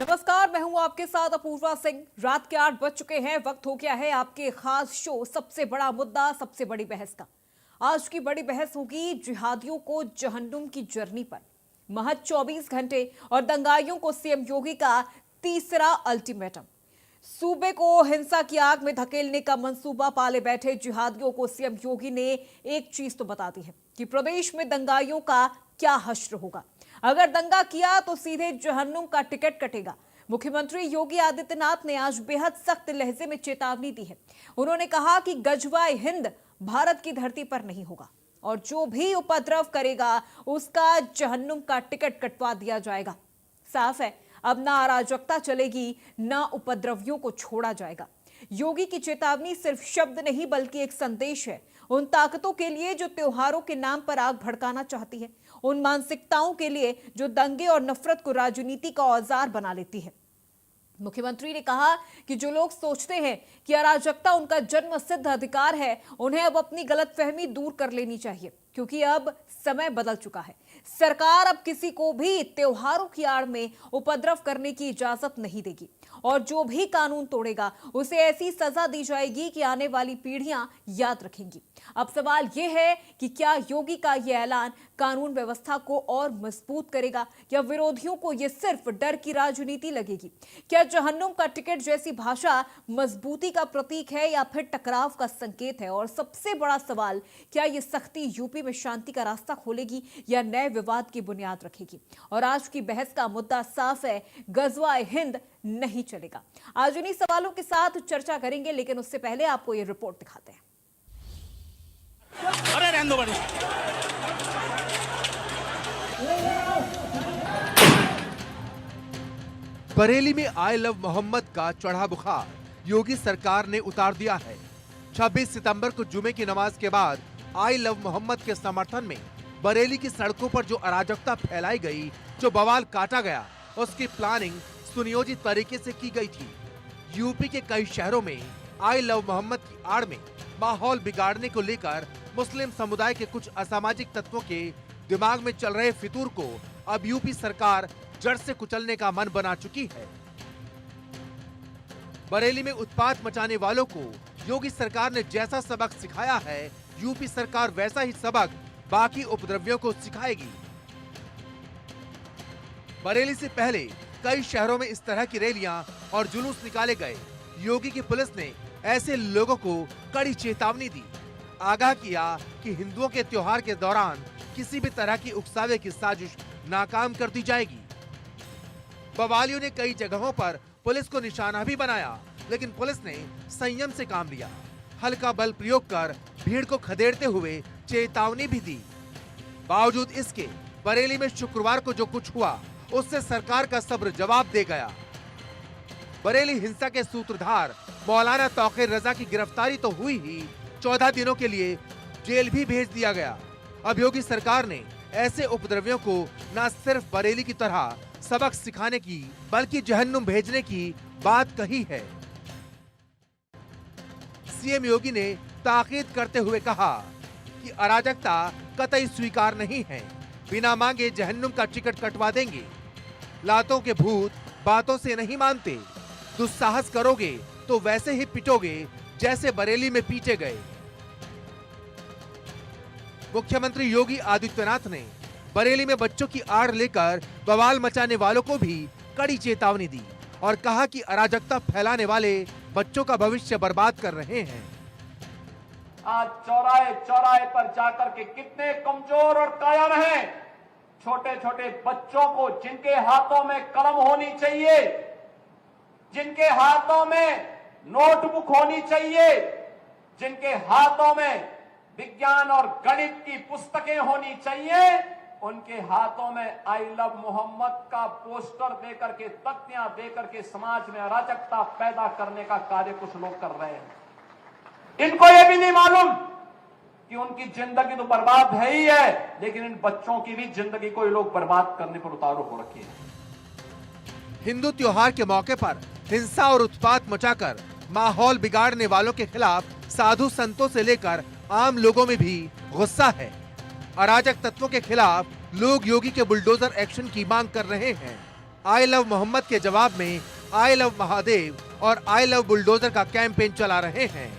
नमस्कार, मैं हूं आपके साथ अपूर्वा सिंह। रात के 8 बज चुके हैं। वक्त हो गया है आपके खास शो सबसे बड़ा मुद्दा सबसे बड़ी बहस का। आज की बड़ी बहस होगी जिहादियों को जहन्नुम की जर्नी पर। महज 24 घंटे और दंगाइयों को सीएम योगी का तीसरा अल्टीमेटम। सूबे को हिंसा की आग में धकेलने का मंसूबा पाले बैठे जिहादियों को सीएम योगी ने एक चीज तो बता दी है कि प्रदेश में दंगाइयों का क्या हश्र होगा। अगर दंगा किया तो सीधे जहन्नुम का टिकट कटेगा। मुख्यमंत्री योगी आदित्यनाथ ने आज बेहद सख्त लहजे में चेतावनी दी है। उन्होंने कहा कि गजवाए हिंद भारत की धरती पर नहीं होगा और जो भी उपद्रव करेगा उसका जहन्नुम का टिकट कटवा दिया जाएगा। साफ है, अब ना अराजकता चलेगी, ना उपद्रवियों को छोड़ा जाएगा। योगी की चेतावनी सिर्फ शब्द नहीं बल्कि एक संदेश है उन ताकतों के लिए जो त्योहारों के नाम पर आग भड़काना चाहती है, उन मानसिकताओं के लिए जो दंगे और नफरत को राजनीति का औजार बना लेती है। मुख्यमंत्री ने कहा कि जो लोग सोचते हैं कि अराजकता उनका जन्म सिद्ध अधिकार है, उन्हें अब अपनी गलतफहमी दूर कर लेनी चाहिए, क्योंकि अब समय बदल चुका है। सरकार अब किसी को भी त्योहारों की आड़ में उपद्रव करने की इजाजत नहीं देगी और जो भी कानून तोड़ेगा उसे ऐसी सजा दी जाएगी कि आने वाली पीढ़ियां याद रखेंगी। अब सवाल यह है कि क्या योगी का यह ऐलान कानून व्यवस्था को और मजबूत करेगा या विरोधियों को यह सिर्फ डर की राजनीति लगेगी? क्या जहन्नुम का टिकट जैसी भाषा मजबूती का प्रतीक है या फिर टकराव का संकेत है? और सबसे बड़ा सवाल, क्या यह सख्ती यूपी में शांति का रास्ता खोलेगी या नए विवाद की बुनियाद रखेगी? और आज की बहस का मुद्दा साफ है, गजवाए हिंद नहीं चलेगा। आज इन्हीं सवालों के साथ चर्चा करेंगे, लेकिन उससे पहले आपको ये रिपोर्ट दिखाते हैं। अरे रहने दो बड़ी। बरेली में आई लव मोहम्मद का चढ़ा बुखार योगी सरकार ने उतार दिया है। 26 सितंबर को जुमे की नमाज के बाद आई लव मोहम्मद के समर्थन में बरेली की सड़कों पर जो अराजकता फैलाई गई, जो बवाल काटा गया, उसकी प्लानिंग सुनियोजित तरीके से की गई थी। यूपी के कई शहरों में आई लव मोहम्मद की आड़ में माहौल बिगाड़ने को लेकर मुस्लिम समुदाय के कुछ असामाजिक तत्वों के दिमाग में चल रहे फितूर को अब यूपी सरकार जड़ से कुचलने का मन बना चुकी है। बरेली में उत्पात मचाने वालों को योगी सरकार ने जैसा सबक सिखाया है, यूपी सरकार वैसा ही सबक बाकी उपद्रवियों को सिखाएगी। बरेली से पहले कई शहरों में इस तरह की रैलियां और जुलूस निकाले गए। योगी की पुलिस ने ऐसे लोगों को कड़ी चेतावनी दी, आगाह किया कि हिंदुओं के त्योहार के दौरान किसी भी तरह की उकसावे की साजिश नाकाम कर दी जाएगी। बवालियों ने कई जगहों पर पुलिस को निशाना भी बनाया, लेकिन पुलिस ने संयम से काम लिया। हल्का बल प्रयोग कर भीड़ को खदेड़ते हुए चेतावनी भी दी। बावजूद इसके बरेली में शुक्रवार को जो कुछ हुआ उससे सरकार का सब्र जवाब दे गया। बरेली हिंसा के सूत्रधार मौलाना तौकीर रजा की गिरफ्तारी तो हुई ही, 14 दिनों के लिए जेल भी भेज दिया गया। अब योगी सरकार ने ऐसे उपद्रवियों को न सिर्फ बरेली की तरह सबक सिखाने की बल्कि जहन्नुम भेजने की बात कही है। सीएम योगी ने ताकीद करते हुए कहा कि अराजकता कतई स्वीकार नहीं है, बिना मांगे जहन्नुम का टिकट कटवा देंगे। लातों के भूत बातों से नहीं मानते, दुस्साहस करोगे तो वैसे ही पिटोगे जैसे बरेली में पीटे गए। मुख्यमंत्री योगी आदित्यनाथ ने बरेली में बच्चों की आड़ लेकर बवाल मचाने वालों को भी कड़ी चेतावनी दी और कहा कि अराजकता फैलाने वाले बच्चों का भविष्य बर्बाद कर रहे हैं। आज चौराहे चौराहे पर जाकर के कितने कमजोर और कायर हैं छोटे छोटे बच्चों को, जिनके हाथों में कलम होनी चाहिए, जिनके हाथों में नोटबुक होनी चाहिए, जिनके हाथों में विज्ञान और गणित की पुस्तकें होनी चाहिए, उनके हाथों में आई लव मोहम्मद का पोस्टर देकर के, तख्तियां देकर के समाज में अराजकता पैदा करने का कार्य कुछ लोग कर रहे हैं। इनको यह भी नहीं मालूम कि उनकी जिंदगी तो बर्बाद है ही है, लेकिन इन बच्चों की भी जिंदगी को ये लोग बर्बाद करने पर उतारू हो रखे हैं। हिंदू त्योहार के मौके पर हिंसा और उत्पात मचाकर माहौल बिगाड़ने वालों के खिलाफ साधु संतों से लेकर आम लोगों में भी गुस्सा है। अराजक तत्वों के खिलाफ लोग योगी के बुलडोजर एक्शन की मांग कर रहे हैं। आई लव मोहम्मद के जवाब में आई लव महादेव और आई लव बुलडोजर का कैंपेन चला रहे हैं।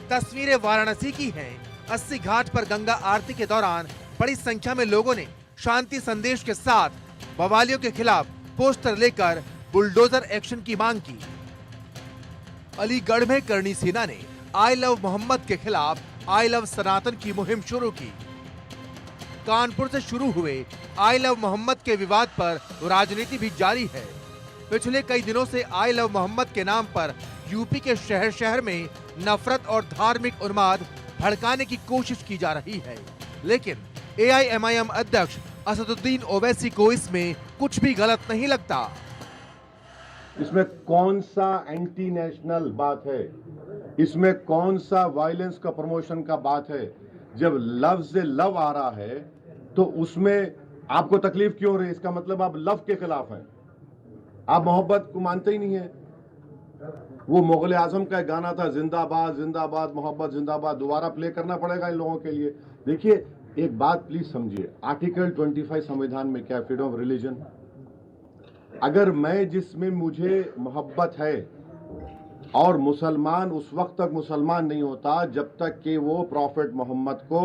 तस्वीरें वाराणसी की हैं। 80 घाट पर गंगा आरती के दौरान बड़ी संख्या में लोगों ने शांति संदेश के साथ बवालियों के खिलाफ पोस्टर लेकर बुलडोजर एक्शन की मांग की। अलीगढ़ में करणी सेना ने आई लव मोहम्मद के खिलाफ आई लव सनातन की मुहिम शुरू की। कानपुर से शुरू हुए आई लव मोहम्मद के विवाद पर राजनीति भी जारी है। पिछले कई दिनों से आई लव मोहम्मद के नाम पर यूपी के शहर शहर में नफरत और धार्मिक उन्माद भड़काने की कोशिश की जा रही है, लेकिन AIMIM अध्यक्ष असदुद्दीन ओवैसी को इसमें कुछ भी गलत नहीं लगता। इसमें कौन सा एंटी नेशनल बात है, इसमें कौन सा वायलेंस का प्रमोशन का बात है। जब लव से लव आ रहा है तो उसमें आपको तकलीफ क्यों हो रही है? इसका मतलब आप लव के खिलाफ हैं, आप मोहब्बत को मानते ही नहीं है। वो मुगल आजम का गाना था, जिंदाबाद जिंदाबाद मोहब्बत जिंदाबाद, दोबारा प्ले करना पड़ेगा इन लोगों के लिए। देखिए एक बात प्लीज समझिए, आर्टिकल 25 संविधान में क्या, फ्रीडम ऑफ रिलीजन। अगर मैं जिसमें मुझे मोहब्बत है और मुसलमान उस वक्त तक मुसलमान नहीं होता जब तक कि वो प्रॉफिट मोहम्मद को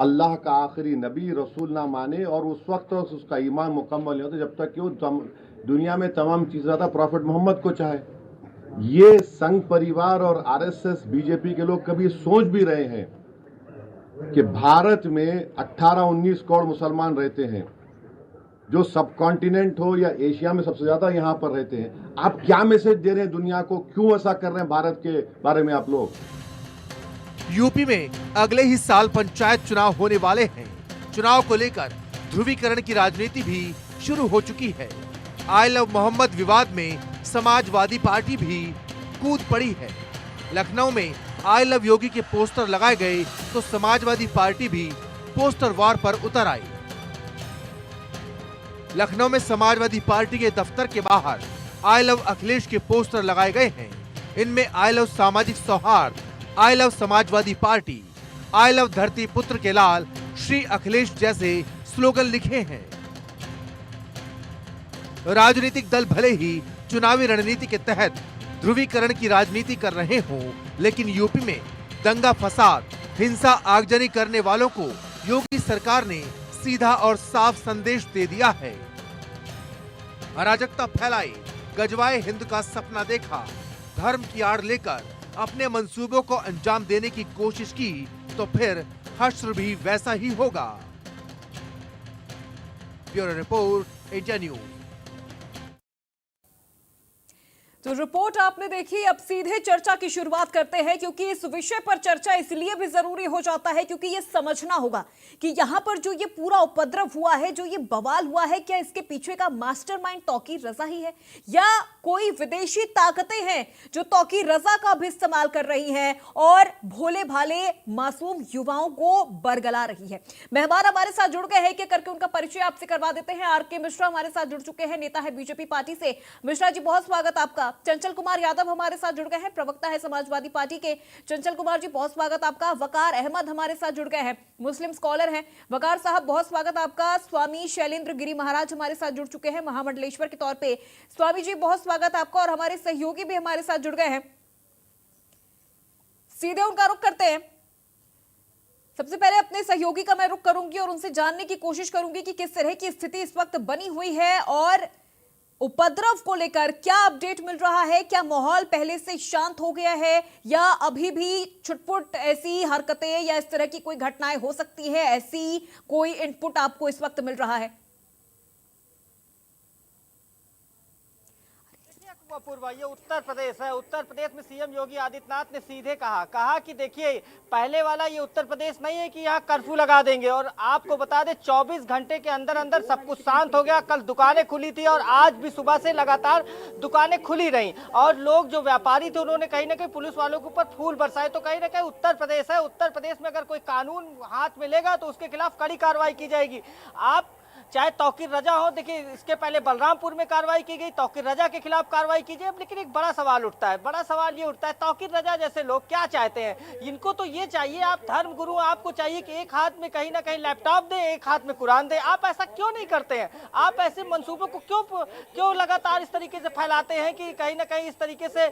अल्लाह का आखिरी नबी रसूल ना माने, और उस वक्त तक उसका ईमान मुकम्मल नहीं होता जब तक कि वो दुनिया में तमाम चीज़ ज़्यादा प्रॉफिट मोहम्मद को चाहे। ये संघ परिवार और RSS बीजेपी के लोग कभी सोच भी रहे हैं कि भारत में 18-19 करोड़ मुसलमान रहते हैं, जो सब कॉन्टिनेंट हो या एशिया में सबसे ज्यादा यहां पर रहते हैं। आप क्या मैसेज दे रहे हैं दुनिया को, क्यों ऐसा कर रहे हैं भारत के बारे में आप लोग? यूपी में अगले ही साल पंचायत चुनाव होने वाले हैं। चुनाव को लेकर ध्रुवीकरण की राजनीति भी शुरू हो चुकी है। आई लव मोहम्मद विवाद में समाजवादी पार्टी भी कूद पड़ी है। लखनऊ में आई लव योगी के पोस्टर लगाए गए तो समाजवादी पार्टी भी पोस्टर वार पर उतर आई। लखनऊ में समाजवादी पार्टी के दफ्तर के बाहर आई लव अखिलेश के पोस्टर लगाए गए हैं। इनमें आई लव सामाजिक सौहार्द, I love Samajwadi party, I love धरती पुत्र के लाल, श्री अखिलेश जैसे स्लोगन लिखे हैं। राजनीतिक दल भले ही चुनावी रणनीति के तहत ध्रुवीकरण की राजनीति कर रहे हों, लेकिन यूपी में दंगा फसाद, हिंसा आगजनी करने वालों को योगी सरकार ने सीधा और साफ संदेश दे दिया है। अराजकता फैलाई, गजवाए हिंद का सपना देखा, धर्म की आड़ लेकर अपने मंसूबों को अंजाम देने की कोशिश की तो फिर हश्र भी वैसा ही होगा। Bureau report, India news. तो रिपोर्ट आपने देखी। अब सीधे चर्चा की शुरुआत करते हैं, क्योंकि इस विषय पर चर्चा इसलिए भी जरूरी हो जाता है क्योंकि ये समझना होगा कि यहां पर जो ये पूरा उपद्रव हुआ है, जो ये बवाल हुआ है, क्या इसके पीछे का मास्टरमाइंड तौकीर रजा ही है या कोई विदेशी ताकतें हैं जो तौकीर रजा का भी इस्तेमाल कर रही हैं और भोले भाले मासूम युवाओं को बरगला रही है। मेहमान हमारे साथ जुड़ गए हैं, एक करके उनका परिचय आपसे करवा देते हैं। RK मिश्रा हमारे साथ जुड़ चुके हैं, नेता है बीजेपी पार्टी से। मिश्रा जी बहुत स्वागत आपका। चंचल कुमार यादव हमारे साथ जुड़ गए हैं, प्रवक्ता है समाजवादी पार्टी के। चंचल कुमार जी बहुत स्वागत आपका। वकार अहमद हमारे साथ जुड़ गए हैं, मुस्लिम स्कॉलर हैं। वकार साहब बहुत स्वागत आपका। स्वामी शैलेंद्र गिरी महाराज हमारे साथ जुड़ चुके हैं, महामंडलेश्वर के तौर पे। स्वामी जी बहुत स्वागत आपका। और हमारे सहयोगी भी हमारे साथ जुड़ गए हैं, सीधे उनका रुख करते हैं। सबसे पहले अपने सहयोगी का मैं रुख करूंगी और उनसे जानने की कोशिश करूंगी कि किस तरह की स्थिति इस वक्त बनी हुई है और उपद्रव को लेकर क्या अपडेट मिल रहा है। क्या माहौल पहले से शांत हो गया है या अभी भी छुटपुट ऐसी हरकतें या इस तरह की कोई घटनाएं हो सकती है, ऐसी कोई इनपुट आपको इस वक्त मिल रहा है? पूर्व ये उत्तर प्रदेश है। उत्तर प्रदेश में सीएम योगी आदित्यनाथ ने सीधे कहा कि देखिए पहले वाला ये उत्तर प्रदेश नहीं है कि यहाँ कर्फ्यू लगा देंगे। और आपको बता दें 24 घंटे के अंदर अंदर सब कुछ शांत हो गया। कल दुकानें खुली थी और आज भी सुबह से लगातार दुकानें खुली रहीं और लोग जो व्यापारी थे उन्होंने कहीं ना कहीं पुलिस वालों के ऊपर फूल बरसाए। तो कहीं ना कहीं उत्तर प्रदेश है, उत्तर प्रदेश में अगर कोई कानून हाथ में लेगा तो उसके खिलाफ कड़ी कार्रवाई की जाएगी। आप चाहे तौकीर रजा हो, देखिए इसके पहले बलरामपुर में कार्रवाई की गई, तौकीर रजा के खिलाफ कार्रवाई की जाए, लेकिन एक बड़ा सवाल उठता है, बड़ा सवाल ये उठता है तौकीर रजा जैसे लोग क्या चाहते हैं? इनको तो ये चाहिए, आप धर्म गुरु, आपको चाहिए कि एक हाथ में कहीं ना कहीं लैपटॉप दे, एक हाथ में कुरान दे। आप ऐसा क्यों नहीं करते हैं? आप ऐसे मंसूबों को क्यों लगातार इस तरीके से फैलाते हैं कि कहीं ना कहीं इस तरीके से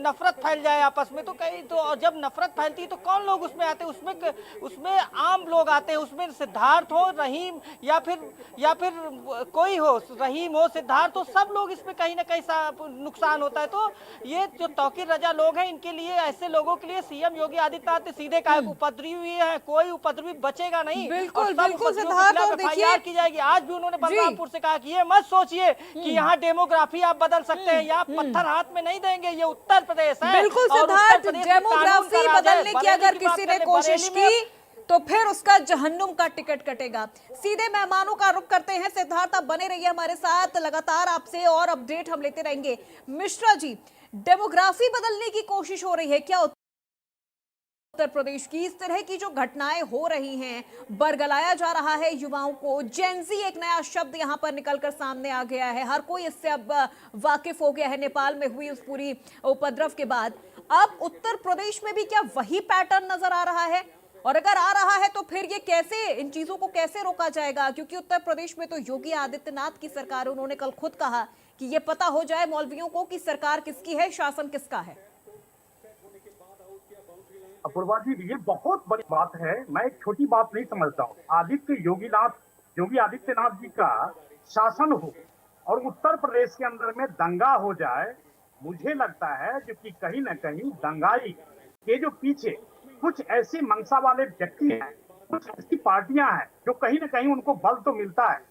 नफरत फैल जाए आपस में? तो कहीं तो, और जब नफरत फैलती है तो कौन लोग उसमें आते हैं? उसमें आम लोग आते हैं, उसमें सिद्धार्थ हो, रहीम या फिर कोई हो, रहीम हो, सिद्धार्थ हो, सब लोग इसमें कहीं ना कहीं नुकसान होता है। तो ये जो तौकीर रजा लोग हैं, इनके लिए, ऐसे लोगों के लिए सीएम योगी आदित्यनाथ ने सीधे कहा उपद्रवी है, कोई उपद्रवी बचेगा नहीं, बिल्कुल, और सब बिल्कुल उपद्रवियों के सिद्धार्थ, खिलाफ और देखिए- FIR की जाएगी। आज भी उन्होंने बलरामपुर से कहा कि ये मत सोचिए कि यहाँ डेमोग्राफी आप बदल सकते हैं, या पत्थर हाथ में नहीं देंगे, ये उत्तर प्रदेश है। बिल्कुल और उत्तर सिद्धार्थ, प्रदेश में कानून डेमोग्राफी का राज है। बदलने की बरेली अगर की बात किसी ने करें, कोशिश बरेली में- की तो फिर उसका जहन्नुम का टिकट कटेगा। सीधे मेहमानों का रुख करते हैं। सिद्धार्थ, आप बने रहिए हमारे साथ, लगातार आपसे और अपडेट हम लेते रहेंगे। मिश्रा जी, डेमोग्राफी बदलने की कोशिश हो रही है क्या उत्तर प्रदेश की? इस तरह की जो घटनाएं हो रही हैं, बरगलाया जा रहा है युवाओं को, जेंजी एक नया शब्द यहां पर निकलकर सामने आ गया है, हर कोई इससे अब वाकिफ हो गया है नेपाल में हुई उस पूरी उपद्रव के बाद। अब उत्तर प्रदेश में भी क्या वही पैटर्न नजर आ रहा है? और अगर आ रहा है तो फिर ये कैसे, इन चीजों को कैसे रोका जाएगा? क्योंकि उत्तर प्रदेश में तो योगी आदित्यनाथ की सरकार, उन्होंने कल खुद कहा कि ये पता हो जाए मौलवियों को कि सरकार किसकी है, शासन किसका है। अपूर्वा जी, ये बहुत बड़ी बात है, मैं एक छोटी बात नहीं समझता हूँ। योगी आदित्यनाथ जी का शासन हो और उत्तर प्रदेश के अंदर में दंगा हो जाए, मुझे लगता है जो कि कहीं ना कहीं दंगाई के जो पीछे कुछ ऐसी मंशा वाले व्यक्ति हैं, कुछ ऐसी पार्टियां हैं जो कहीं ना कहीं उनको बल तो मिलता है।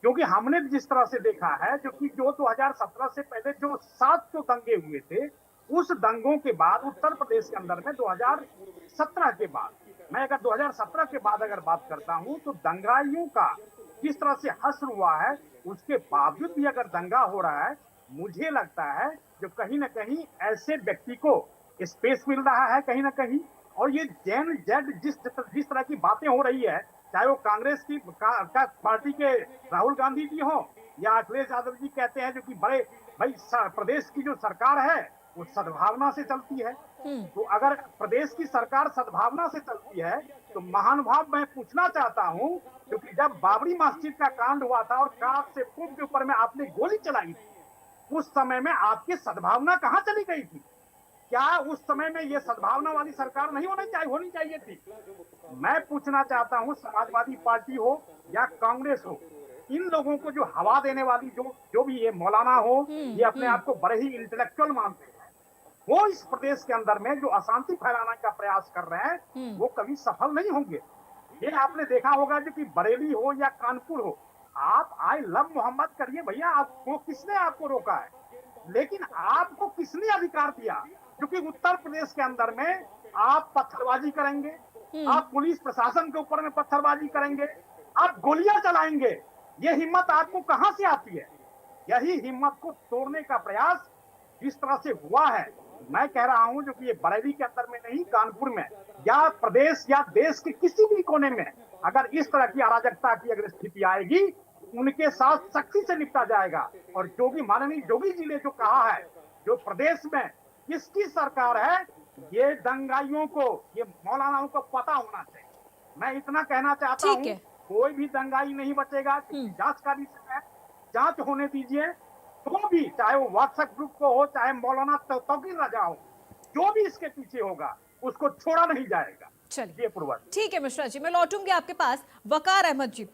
क्योंकि हमने जिस तरह से देखा है जो 2017 से पहले जो 7 जो दंगे हुए थे, उस दंगों के बाद उत्तर प्रदेश के अंदर में 2017 के बाद, मैं अगर 2017 के बाद अगर बात करता हूं तो दंगाइयों का जिस तरह से हश्र हुआ है, उसके बावजूद भी अगर दंगा हो रहा है, मुझे लगता है जो कहीं ना कहीं ऐसे व्यक्ति को स्पेस मिल रहा है कहीं ना कहीं। और ये जैन जेड जिस तरह की बातें हो रही है, चाहे वो कांग्रेस की पार्टी के राहुल गांधी जी हो या अखिलेश यादव जी, कहते हैं जो कि बड़े भाई प्रदेश की जो सरकार है वो सद्भावना से चलती है। तो अगर प्रदेश की सरकार सद्भावना से चलती है तो महानुभाव, मैं पूछना चाहता हूं, क्योंकि जब बाबरी मस्जिद का कांड हुआ था और कार से फूट के ऊपर में आपने गोली चलाई थी, उस समय में आपकी सद्भावना कहां चली गई थी? क्या उस समय में ये सद्भावना वाली सरकार नहीं होनी चाहिए थी? मैं पूछना चाहता हूं, समाजवादी पार्टी हो या कांग्रेस हो, इन लोगों को जो हवा देने वाली जो भी ये मौलाना हो, ये अपने आप को बड़े ही इंटेलेक्चुअल मानते हैं, वो इस प्रदेश के अंदर में जो अशांति फैलाने का प्रयास कर रहे हैं, वो कभी सफल नहीं होंगे। ये आपने देखा होगा जो कि बरेली हो या कानपुर हो, आप आई लव मोहम्मद करिए भैया, आपको किसने आपको रोका है? लेकिन आपको किसने अधिकार दिया क्योंकि उत्तर प्रदेश के अंदर में आप पत्थरबाजी करेंगे, आप पुलिस प्रशासन के ऊपर में पत्थरबाजी करेंगे, आप गोलियां चलाएंगे? ये हिम्मत आपको कहां से आती है? यही हिम्मत को तोड़ने का प्रयास जिस तरह से हुआ है, मैं कह रहा हूं जो कि ये बरेली के अंदर में नहीं, कानपुर में या प्रदेश या देश के किसी भी कोने में अगर इस तरह की अराजकता की अगर स्थिति आएगी, उनके साथ सख्ती से निपटा जाएगा। और माननीय जोगी जी ने जो कहा है, जो प्रदेश में किसकी सरकार है, ये दंगाइयों को, ये मौलानाओं को पता होना चाहिए। मैं इतना कहना चाहता हूँ, कोई भी दंगाई नहीं बचेगा। जांच का विषय है, जांच होने दीजिए। तो भी चाहे वो व्हाट्सएप ग्रुप को हो, चाहे मौलाना तौकीर रजा हो, जो भी इसके पीछे होगा उसको छोड़ा नहीं जाएगा। चलिए ठीक है मिश्रा जी, मैं लौटूंगी आपके पास। वकार अहमद जी,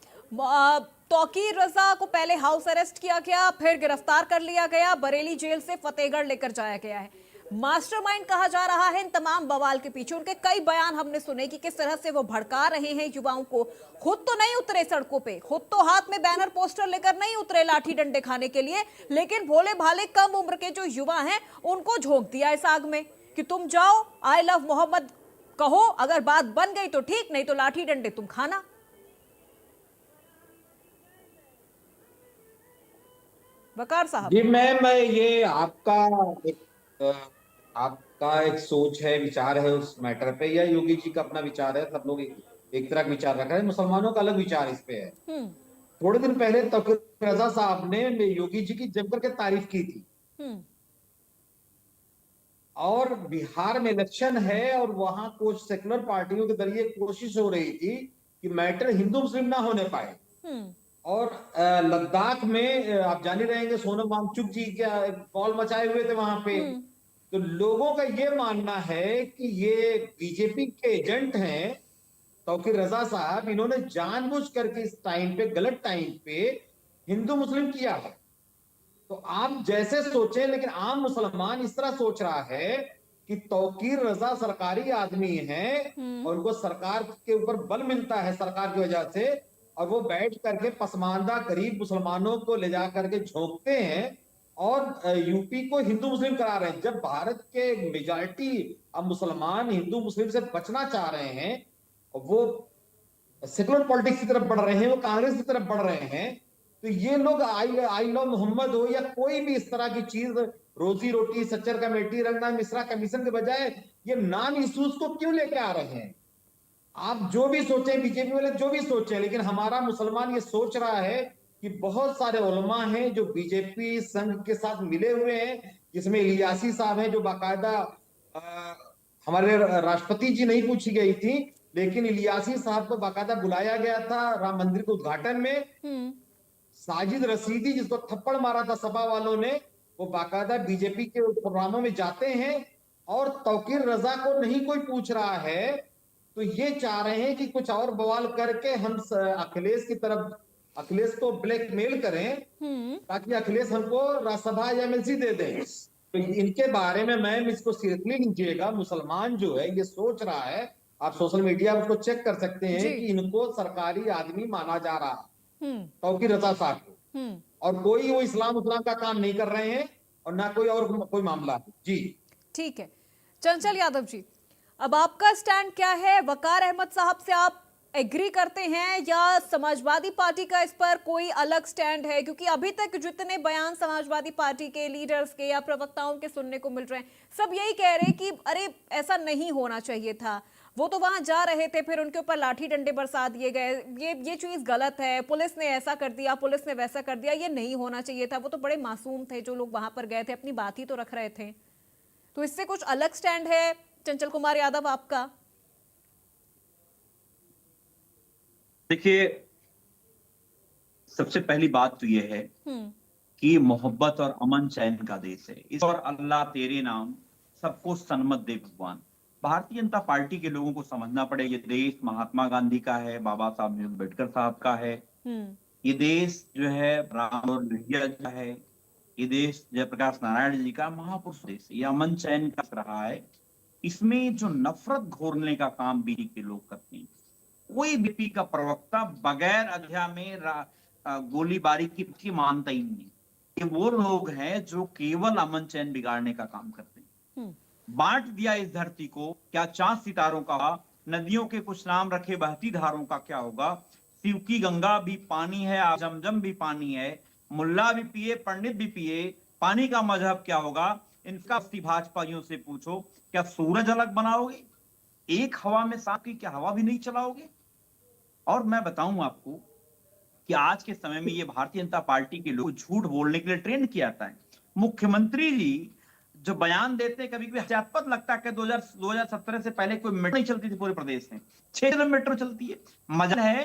तौकीर रजा को पहले हाउस अरेस्ट किया गया, फिर गिरफ्तार कर लिया गया, बरेली जेल से फतेहगढ़ लेकर जाया गया है। मास्टरमाइंड कहा जा रहा है इन तमाम बवाल के पीछे। उनके कई बयान हमने सुने कि किस तरह से वो भड़का रहे हैं युवाओं को। खुद तो नहीं उतरे सड़कों पे, खुद तो हाथ में बैनर पोस्टर लेकर नहीं उतरे लाठी डंडे खाने के लिए, लेकिन भोले भाले कम उम्र के जो युवा हैं उनको झोंक दिया इस आग में कि तुम जाओ आई लव मोहम्मद कहो, अगर बात बन गई तो ठीक, नहीं तो लाठी डंडे तुम खाना। वकार साहब जी, मैं ये आपका एक सोच है, विचार है उस मैटर पे, या योगी जी का अपना विचार है? सब लोग एक तरह का विचार रख रहे हैं, मुसलमानों का अलग विचार इस पे है। थोड़े दिन पहले तौकीर रजा साहब ने योगी जी की जम करके तारीफ की थी। हम्म। और बिहार में इलेक्शन है और वहां कुछ सेकुलर पार्टियों के जरिए कोशिश हो रही थी कि मैटर हिंदू मुस्लिम ना होने पाए। हम्म। और लद्दाख में आप जान ही रहेंगे, सोनम वांगचुक जी क्या कॉल मचाए हुए थे वहां पे। हम्म। तो लोगों का ये मानना है कि ये बीजेपी के एजेंट हैं तौकीर रजा साहब, इन्होंने जानबूझ करके इस टाइम पे, गलत टाइम पे हिंदू मुस्लिम किया है। तो आप जैसे सोचें, लेकिन आम मुसलमान इस तरह सोच रहा है कि तौकीर रजा सरकारी आदमी है और उनको सरकार के ऊपर बल मिलता है सरकार की वजह से, और वो बैठ करके पसमानदा गरीब मुसलमानों को ले जा करके झोंकते हैं और यूपी को हिंदू मुस्लिम करा रहे हैं। जब भारत के मेजॉरिटी अब मुसलमान हिंदू मुस्लिम से बचना चाह रहे हैं, वो सेकुलर पॉलिटिक्स की तरफ बढ़ रहे हैं, वो कांग्रेस की तरफ बढ़ रहे हैं, तो ये लोग आई लव मोहम्मद हो या कोई भी इस तरह की चीज, रोजी रोटी, सच्चर कमेटी, रंगना मिश्रा कमीशन के बजाय ये नॉन इश्यूज को क्यों लेके आ रहे हैं? आप जो भी सोचें, बीजेपी वाले जो भी सोचें, लेकिन हमारा मुसलमान ये सोच रहा है कि बहुत सारे उलमा हैं जो बीजेपी संघ के साथ मिले हुए हैं, जिसमें इलियासी साहब हैं जो बाकायदा हमारे राष्ट्रपति जी नहीं पूछी गई थी, लेकिन इलियासी साहब को बाकायदा बुलाया गया था राम मंदिर के उद्घाटन में। साजिद रशीदी जिसको थप्पड़ मारा था सपा वालों ने, वो बाकायदा बीजेपी के प्रोग्रामों में जाते हैं और तौकीर रजा को नहीं कोई पूछ रहा है। तो ये चाह रहे हैं कि कुछ और बवाल करके हम अखिलेश की तरफ, अखिलेश को ब्लैकमेल करें ताकि अखिलेश हमको राज्यसभा या एमएलसी दे दें। तो इनके बारे में मैम इसको सीरियसली लीजिएगा। मुसलमान जो है ये सोच रहा है, आप सोशल मीडिया पर उसको चेक कर सकते हैं कि इनको सरकारी आदमी माना जा रहा है तौकीर रजा साहब को, और कोई वो इस्लाम का काम नहीं कर रहे हैं और ना कोई मामला है। जी ठीक है चंचल यादव जी, अब आपका स्टैंड क्या है? वकार अहमद साहब से आप एग्री करते हैं या समाजवादी पार्टी का इस पर कोई अलग स्टैंड है? क्योंकि अभी तक जितने बयान समाजवादी पार्टी के लीडर्स के या प्रवक्ताओं के सुनने को मिल रहे हैं, सब यही कह रहे हैं कि अरे ऐसा नहीं होना चाहिए था, वो तो वहां जा रहे थे, फिर उनके ऊपर लाठी डंडे बरसा दिए गए, ये चीज गलत है, पुलिस ने ऐसा कर दिया, पुलिस ने वैसा कर दिया, ये नहीं होना चाहिए था, वो तो बड़े मासूम थे जो लोग वहां पर गए थे, अपनी बात ही तो रख रहे थे। तो इससे कुछ अलग स्टैंड है चंचल कुमार यादव आपका? देखिए, सबसे पहली बात तो यह है कि मोहब्बत और अमन चैन का देश है, इस और अल्लाह तेरे नाम सबको सन्मत दे भगवान। भारतीय जनता पार्टी के लोगों को समझना पड़े, ये देश महात्मा गांधी का है, बाबा साहब अम्बेडकर साहब का है, ये देश जो है राम और लोहिया का है, ये देश जयप्रकाश नारायण जी का महापुरुष देश, ये अमन चैन का रहा है। इसमें जो नफरत घोरने का काम बीजेपी के लोग करते हैं, कोई बीजेपी का प्रवक्ता बगैर अध्या में गोलीबारी की मानता ही नहीं। ये वो लोग हैं जो केवल अमन चैन बिगाड़ने का काम करते हैं। बांट दिया इस धरती को, क्या चांद सितारों का, नदियों के कुछ नाम रखे बहती धारों का क्या होगा? शिव की गंगा भी पानी है, जमजम भी पानी है, मुल्ला भी पिए पंडित भी पिए, पानी का मजहब क्या होगा? इनका भाजपाइयों से पूछो, क्या सूरज अलग बनाओगे? एक हवा में सांप की क्या हवा भी नहीं चलाओगे? और मैं बताऊं आपको कि आज के समय में ये भारतीय जनता पार्टी के लोग झूठ बोलने के लिए ट्रेंड किया जाता है। मुख्यमंत्री जी जो बयान देते हैं, कभी कभी हास्यास्पद लगता है कि 2017 से पहले कोई मेट्रो नहीं चलती थी पूरे प्रदेश में, 6 जिलों में मेट्रो चलती है। मजा है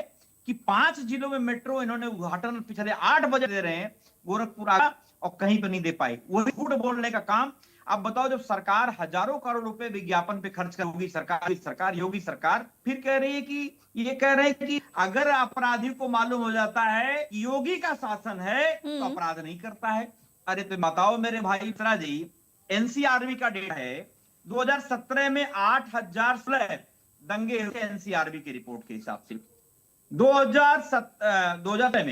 कि 5 जिलों में मेट्रो इन्होंने उद्घाटन पिछले 8 बजे दे रहे हैं, गोरखपुर और कहीं पर नहीं दे पाए। वही झूठ बोलने का काम। अब बताओ, जब सरकार हजारों करोड़ रुपए विज्ञापन पे खर्च करोगी, सरकार योगी सरकार फिर कह रही है कि ये कह रहे हैं कि अगर अपराधी को मालूम हो जाता है योगी का शासन है तो अपराध नहीं करता है। अरे तो बताओ मेरे भाई मित्रा जी, एनसीआरबी का डेटा है 2017 में 8016 दंगे हुए एनसीआरबी की रिपोर्ट के हिसाब से। 2017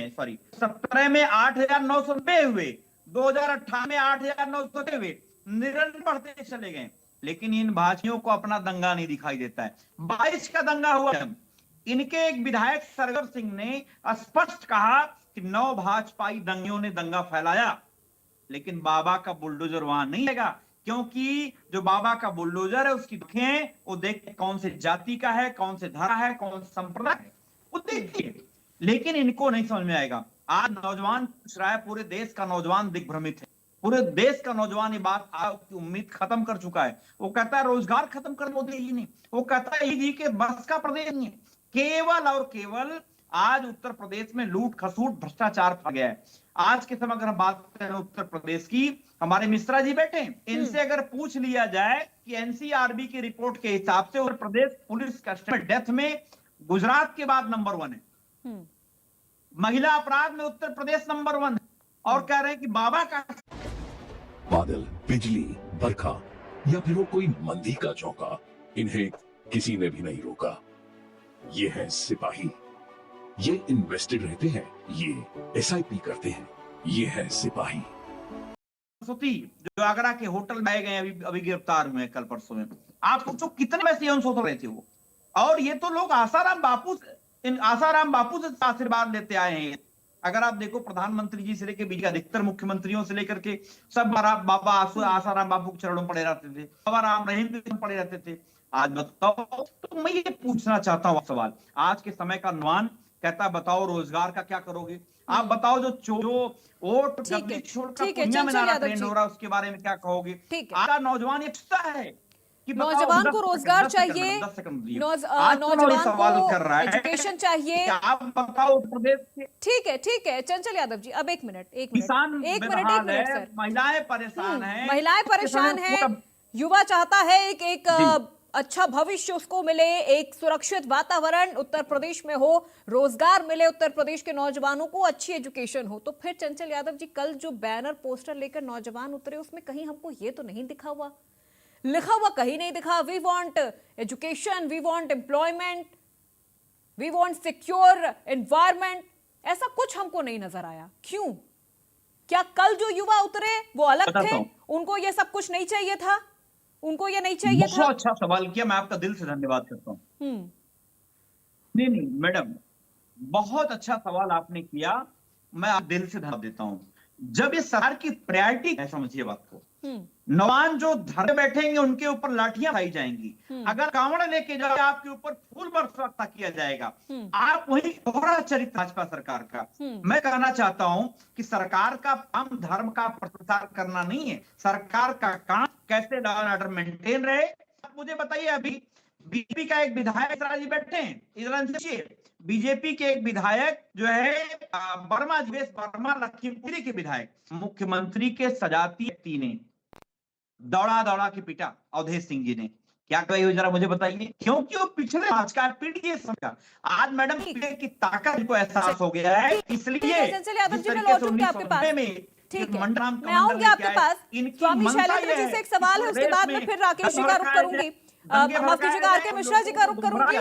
में 8,990 हुए, 2018 में 8,900 हुए, निरंतर बढ़ते चले गए। लेकिन इन भाजपाइयों को अपना दंगा नहीं दिखाई देता है। 22 का दंगा हुआ, इनके एक विधायक सरगम सिंह ने स्पष्ट कहा कि 9 भाजपाई दंगियों ने दंगा फैलाया, लेकिन बाबा का बुलडोजर वहां नहीं आएगा, क्योंकि जो बाबा का बुलडोजर है उसकी देखें, वो देखते कौन से जाति का है, कौन से धर्म है, कौन से संप्रदाय है, वो देखिए। लेकिन इनको नहीं समझ में आएगा। आज नौजवान पूछ रहा है, पूरे देश का नौजवान दिग्भ्रमित है, पूरे देश का नौजवान ये बात की उम्मीद खत्म कर चुका है। वो कहता है रोजगार खत्म कर मोदी जी ने, वो कहता है जी के बस का प्रदेश नहीं है। केवल और केवल आज उत्तर प्रदेश में लूट खसूट भ्रष्टाचार फैल गया है। आज के समय अगर हम बात करें उत्तर प्रदेश की, हमारे मिश्रा जी बैठे हैं, इनसे अगर पूछ लिया जाए कि एनसीआरबी की रिपोर्ट के हिसाब से Uttar Pradesh police constable death में गुजरात के बाद नंबर 1 है, महिला अपराध में उत्तर प्रदेश नंबर 1 है, और कह रहे हैं कि बाबा का बादल, बिजली, बरखा या फिर वो कोई मंदी का झोंका, इन्हें किसी ने भी नहीं रोका। ये है सिपाही, ये इन्वेस्टेड रहते हैं, ये एसआईपी करते हैं, ये है सिपाही। जो आगरा के होटल में गए अभी गिरफ्तार हुए कल परसों में, आप सोचो कितने पैसे सोच रहे थे वो। और ये तो लोग आसाराम बापू से आशीर्वाद लेते आए हैं। अगर आप देखो प्रधानमंत्री जी से लेकर बीजेपी अधिकतर मुख्यमंत्रियों से लेकर के सब बाबा आसाराम बापू के चरणों पड़े रहते थे, बाबा राम रहीम के पड़े रहते थे। आज बताओ, तो मैं ये पूछना चाहता हूँ सवाल, आज के समय का नौजवान कहता है बताओ रोजगार का क्या करोगे, आप बताओ जो वोट छोड़कर दुनिया में नारा ट्रेंड हो रहा है उसके बारे में क्या कहोगे। आज नौजवान ये पूछता है कि नौजवान को रोजगार चाहिए, नौजवान को एजुकेशन चाहिए, आप बताओ प्रदेश के। ठीक है चंचल यादव जी, अब एक मिनट किसान सर, महिलाएं परेशान हैं, महिलाएं परेशान हैं, युवा चाहता है एक अच्छा भविष्य उसको मिले, एक सुरक्षित वातावरण उत्तर प्रदेश में हो, रोजगार मिले उत्तर प्रदेश के नौजवानों को, अच्छी एजुकेशन हो। तो फिर चंचल यादव जी कल जो बैनर पोस्टर लेकर नौजवान उतरे उसमें कहीं हमको ये तो नहीं लिखा हुआ कहीं नहीं दिखा we want education, we want employment, we want secure environment, ऐसा कुछ हमको नहीं नजर आया। क्यों? क्या कल जो युवा उतरे वो अलग थे, उनको ये सब कुछ नहीं चाहिए था, उनको ये नहीं चाहिए था? बहुत अच्छा सवाल किया, मैं आपका दिल से धन्यवाद करता हूँ। नहीं मैडम, बहुत अच्छा सवाल आपने किया, मैं आप दिल से धन्यवाद देता हूँ। जब ये सरकार की प्रायोरिटी है, समझिए बात को, नौजवान जो धरने बैठेंगे उनके ऊपर लाठियां खाई जाएंगी, अगर कांवड़ लेके जाओ आपके ऊपर फूल बरसाता किया जाएगा, आप वही दोहरा चरित्र भाजपा सरकार का। मैं कहना चाहता हूं कि सरकार का काम धर्म का प्रचार करना नहीं है, सरकार का काम कैसे लॉ एंड ऑर्डर मेंटेन रहे। आप मुझे बताइए, अभी बीजेपी का एक विधायक राजी बैठे हैं, इधर बीजेपी के एक विधायक जो है वर्मा लखीमपुरी के विधायक, मुख्यमंत्री के सजाती व्यक्ति ने दौड़ा के पीटा अवधेश सिंह जी ने। क्या कही जरा मुझे बताइए, क्योंकि वो पिछले भाजपा पीढ़ी समझा। आज मैडम की ताकत को एहसास हो गया है, इसलिए ठीक है, मैं आऊंगी आपके पास। स्वामी शैलेंद्र जी से एक सवाल है, उसके बाद में फिर राकेश जी का रुख करूंगी, माफ कीजिएगा आर के मिश्रा जी का रुख करूंगी,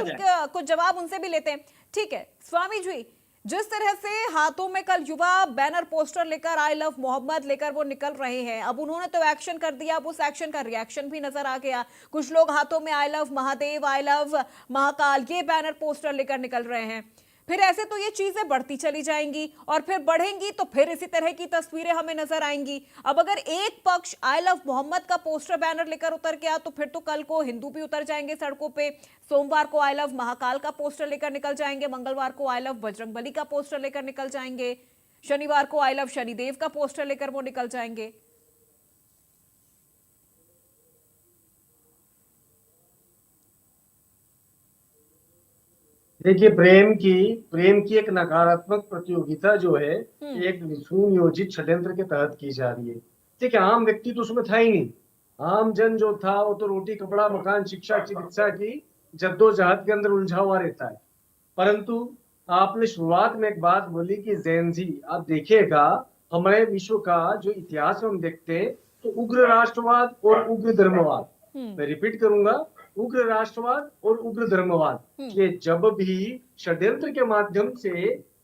कुछ जवाब उनसे भी लेते हैं। ठीक है स्वामी जी, जिस तरह से हाथों में कल युवा बैनर पोस्टर लेकर आई लव मोहम्मद लेकर वो निकल रहे हैं, अब उन्होंने तो एक्शन कर दिया, अब उस एक्शन का रिएक्शन भी नजर आ गया। कुछ लोग हाथों में आई लव महादेव, आई लव महाकाल ये बैनर पोस्टर लेकर निकल रहे हैं। फिर ऐसे तो ये चीजें बढ़ती चली जाएंगी और फिर बढ़ेंगी तो फिर इसी तरह की तस्वीरें हमें नजर आएंगी। अब अगर एक पक्ष आई लव मोहम्मद का पोस्टर बैनर लेकर उतर गया तो फिर तो कल को हिंदू भी उतर जाएंगे सड़कों पे, सोमवार को आई लव महाकाल का पोस्टर लेकर निकल जाएंगे, मंगलवार को आई लव बजरंगबली का पोस्टर लेकर निकल जाएंगे, शनिवार को आई लव शनिदेव का पोस्टर लेकर वो निकल जाएंगे। देखिए, प्रेम की एक नकारात्मक प्रतियोगिता जो है एक सुनियोजित षड्यंत्र के तहत की जा रही है। देखिए, आम व्यक्ति तो उसमें था ही नहीं, आम जन जो था वो तो रोटी कपड़ा मकान शिक्षा चिकित्सा की जद्दोजहद के अंदर उलझा हुआ रहता है। परंतु आपने शुरुआत में एक बात बोली कि जैन जी, आप देखिएगा हमारे विश्व का जो इतिहास हम देखते हैं तो उग्र राष्ट्रवाद और उग्र धर्मवाद, मैं रिपीट करूंगा, उग्र राष्ट्रवाद और उग्र धर्मवाद, ये जब भी षड्यंत्र के माध्यम से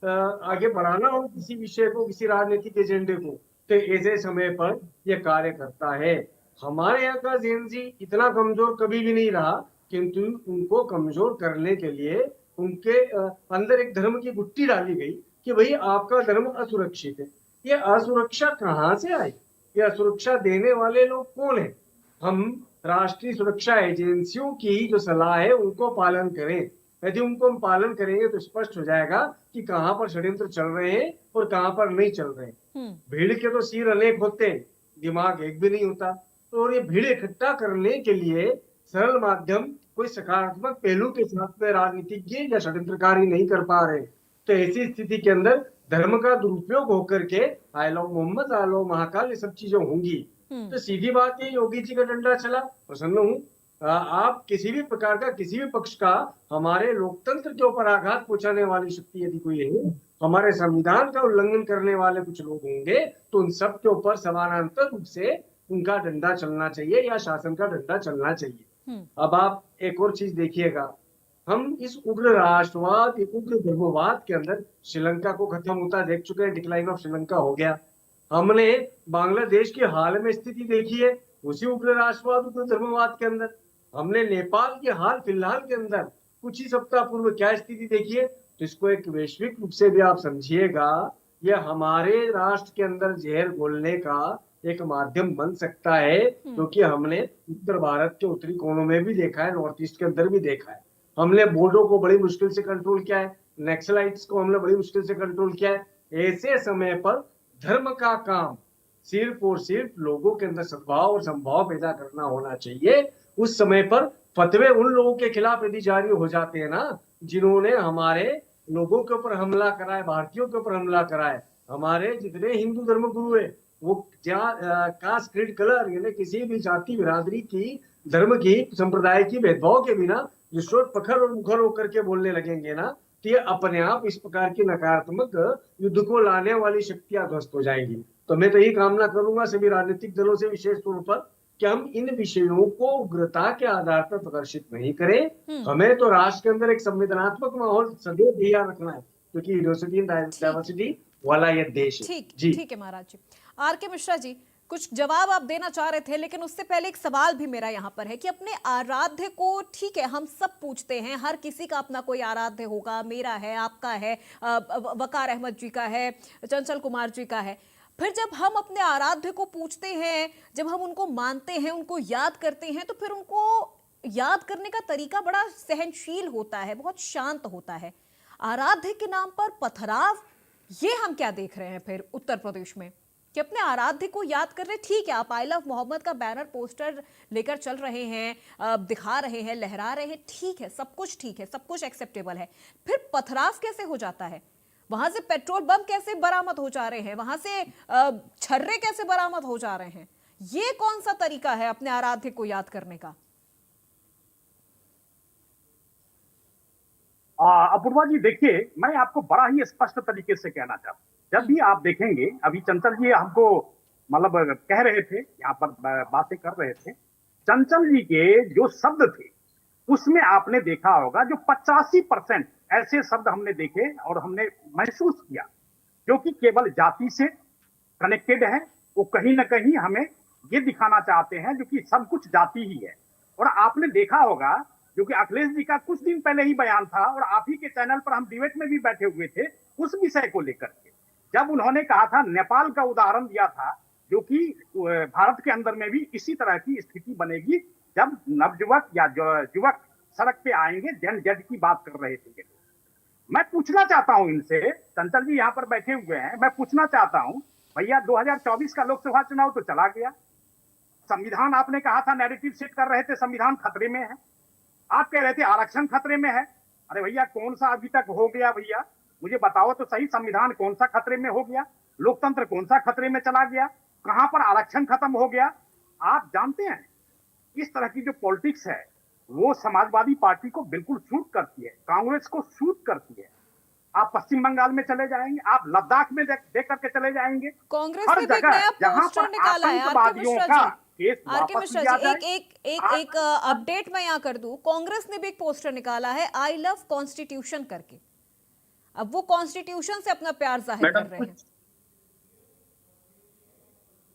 आगे बढ़ाना हो किसी विषय को, किसी राजनीतिक एजेंडे को, तो ऐसे समय पर यह कार्य करता है। हमारे यहाँ का जैन जी इतना कमजोर कभी भी नहीं रहा, किंतु उनको कमजोर करने के लिए उनके अंदर एक धर्म की गुट्टी डाली गई कि भाई आपका धर्म असुरक्षित है। ये असुरक्षा कहाँ से आई? ये असुरक्षा देने वाले लोग कौन है? हम राष्ट्रीय सुरक्षा एजेंसियों की जो सलाह है उनको पालन करें। यदि उनको हम पालन करेंगे तो स्पष्ट हो जाएगा कि कहाँ पर षड्यंत्र चल रहे हैं और कहाँ पर नहीं चल रहे हैं। भीड़ के तो सिर अनेक होते हैं, दिमाग एक भी नहीं होता। तो और ये भीड़ इकट्ठा करने के लिए सरल माध्यम कोई सकारात्मक पहलू के साथ में राजनीतिज्ञ या षड्यंत्रकारी नहीं कर पा रहे। तो ऐसी स्थिति के अंदर धर्म का दुरुपयोग होकर के आए लो मोहम्मद, आए लो महाकाल, ये सब चीजें होंगी। तो सीधी बात है, योगी जी का डंडा चला, प्रसन्न हूँ। आप किसी भी प्रकार का, किसी भी पक्ष का हमारे लोकतंत्र के ऊपर आघात पहुंचाने वाली शक्ति यदि कोई है, हमारे संविधान का उल्लंघन करने वाले कुछ लोग होंगे, तो उन सब के ऊपर समानांतर रूप से उनका डंडा चलना चाहिए या शासन का डंडा चलना चाहिए। अब आप एक और चीज देखिएगा, हम इस उग्र राष्ट्रवाद, उग्र धर्मवाद के अंदर श्रीलंका को खत्म होता देख चुके हैं, डिक्लाइन ऑफ श्रीलंका हो गया। हमने बांग्लादेश की हाल में स्थिति देखी है, उसी उग्र राष्ट्रवाद, उग्र धर्मवाद के अंदर। हमने नेपाल के हाल फिलहाल के अंदर कुछ ही सप्ताह पूर्व क्या स्थिति देखी है। तो इसको एक वैश्विक रूप से भी आप समझिएगा, यह हमारे राष्ट्र के अंदर जहर घोलने का एक माध्यम बन सकता है, क्योंकि हमने उत्तर भारत के उत्तरी कोनों में भी देखा है, नॉर्थ ईस्ट के अंदर भी देखा है। हमने बोडो को बड़ी मुश्किल से कंट्रोल किया है, नक्सलाइट्स को हमने बड़ी मुश्किल से कंट्रोल किया है। ऐसे समय पर धर्म का काम सिर्फ और सिर्फ लोगों के अंदर सद्भाव और संभाव पैदा करना होना चाहिए। उस समय पर फतवे उन लोगों के खिलाफ यदि जारी हो जाते हैं ना, जिन्होंने हमारे लोगों के ऊपर हमला करा है, भारतीयों के ऊपर हमला करा है, हमारे जितने हिंदू धर्म गुरु है, वो कास्ट, क्रीड, कलर, यानी किसी भी जाति, बिरादरी की, धर्म की, संप्रदाय की भेदभाव के बिना जो पखर और मुखर होकर के बोलने लगेंगे ना, तो ये अपने आप इस प्रकार की नकारात्मक युद्ध को लाने वाली शक्तियां ध्वस्त हो जाएंगी। तो मैं तो यही कामना करूंगा सभी राजनीतिक दलों से, विशेष तौर पर, कि हम इन विषयों को उग्रता के आधार पर प्रदर्शित नहीं करें। हमें तो राष्ट्र के अंदर एक संवेदनात्मक माहौल सदैव ध्यान रखना है, क्योंकि यूनिवर्सिटी एंड डाइवर्सिटी वाला ये देश है। ठीक है महाराज जी। आर के मिश्रा जी, कुछ जवाब आप देना चाह रहे थे, लेकिन उससे पहले एक सवाल भी मेरा यहाँ पर है कि अपने आराध्य को, ठीक है हम सब पूछते हैं, हर किसी का अपना कोई आराध्य होगा, मेरा है, आपका है, वकार अहमद जी का है, चंचल कुमार जी का है। फिर जब हम अपने आराध्य को पूछते हैं, जब हम उनको मानते हैं, उनको याद करते हैं, तो फिर उनको याद करने का तरीका बड़ा सहनशील होता है, बहुत शांत होता है। आराध्य के नाम पर पथराव, ये हम क्या देख रहे हैं फिर उत्तर प्रदेश में, कि अपने आराध्य को याद कर रहे। ठीक है, आप आई लव मोहम्मद का बैनर, पोस्टर लेकर चल रहे हैं, दिखा रहे हैं, लहरा रहे हैं, ठीक है, सब कुछ ठीक है, सब कुछ एक्सेप्टेबल है। फिर पथराव कैसे हो जाता है? वहां से पेट्रोल बम कैसे बरामद हो जा रहे हैं, वहां से छर्रे कैसे बरामद हो जा रहे हैं? ये कौन सा तरीका है अपने आराध्य को याद करने का? अपूर्वा जी, देखिए, मैं आपको बड़ा ही स्पष्ट तरीके से कहना चाहता हूँ। जब भी आप देखेंगे, अभी चंचल जी हमको मतलब कह रहे थे, यहाँ पर बातें कर रहे थे, चंचल जी के जो शब्द थे उसमें आपने देखा होगा जो 85% ऐसे शब्द हमने देखे और हमने महसूस किया जो कि केवल जाति से कनेक्टेड है। वो कहीं ना कहीं हमें ये दिखाना चाहते हैं जो कि सब कुछ जाति ही है। और आपने देखा होगा जो कि अखिलेश जी का कुछ दिन पहले ही बयान था, और आप ही के चैनल पर हम डिबेट में भी बैठे हुए थे उस विषय को लेकर के, जब उन्होंने कहा था, नेपाल का उदाहरण दिया था, जो कि भारत के अंदर में भी इसी तरह की स्थिति बनेगी जब नवयुवक या युवक सड़क पे आएंगे। जन जज की बात कर रहे थे। मैं पूछना चाहता हूं इनसे, चंचल जी यहाँ पर बैठे हुए हैं, मैं पूछना चाहता हूं, भैया 2024 का लोकसभा चुनाव तो चला गया, संविधान आपने कहा था, नैरेटिव सेट कर रहे थे संविधान खतरे में है, आप कह रहे थे आरक्षण खतरे में है। अरे भैया, कौन सा अभी तक हो गया? भैया मुझे बताओ तो सही, संविधान कौन सा खतरे में हो गया? लोकतंत्र कौन सा खतरे में चला गया? कहां पर आरक्षण खत्म हो गया? आप जानते हैं इस तरह की जो पॉलिटिक्स है वो समाजवादी पार्टी को बिल्कुल सूट करती है, कांग्रेस को सूट करती है। आप पश्चिम बंगाल में चले जाएंगे, आप लद्दाख में देख करके चले जाएंगे, कांग्रेस हर ने भी एक जगह नया जहां पोस्टर पर निकाला है। आतंकवादियों का केस आर.के. वापस मिश्रा लिया जी, जाए। एक अपडेट मैं यहाँ कर दूं, कांग्रेस ने भी एक पोस्टर निकाला है, आई लव कॉन्स्टिट्यूशन करके। अब वो कॉन्स्टिट्यूशन से अपना प्यार जाहिर कर रहे हैं।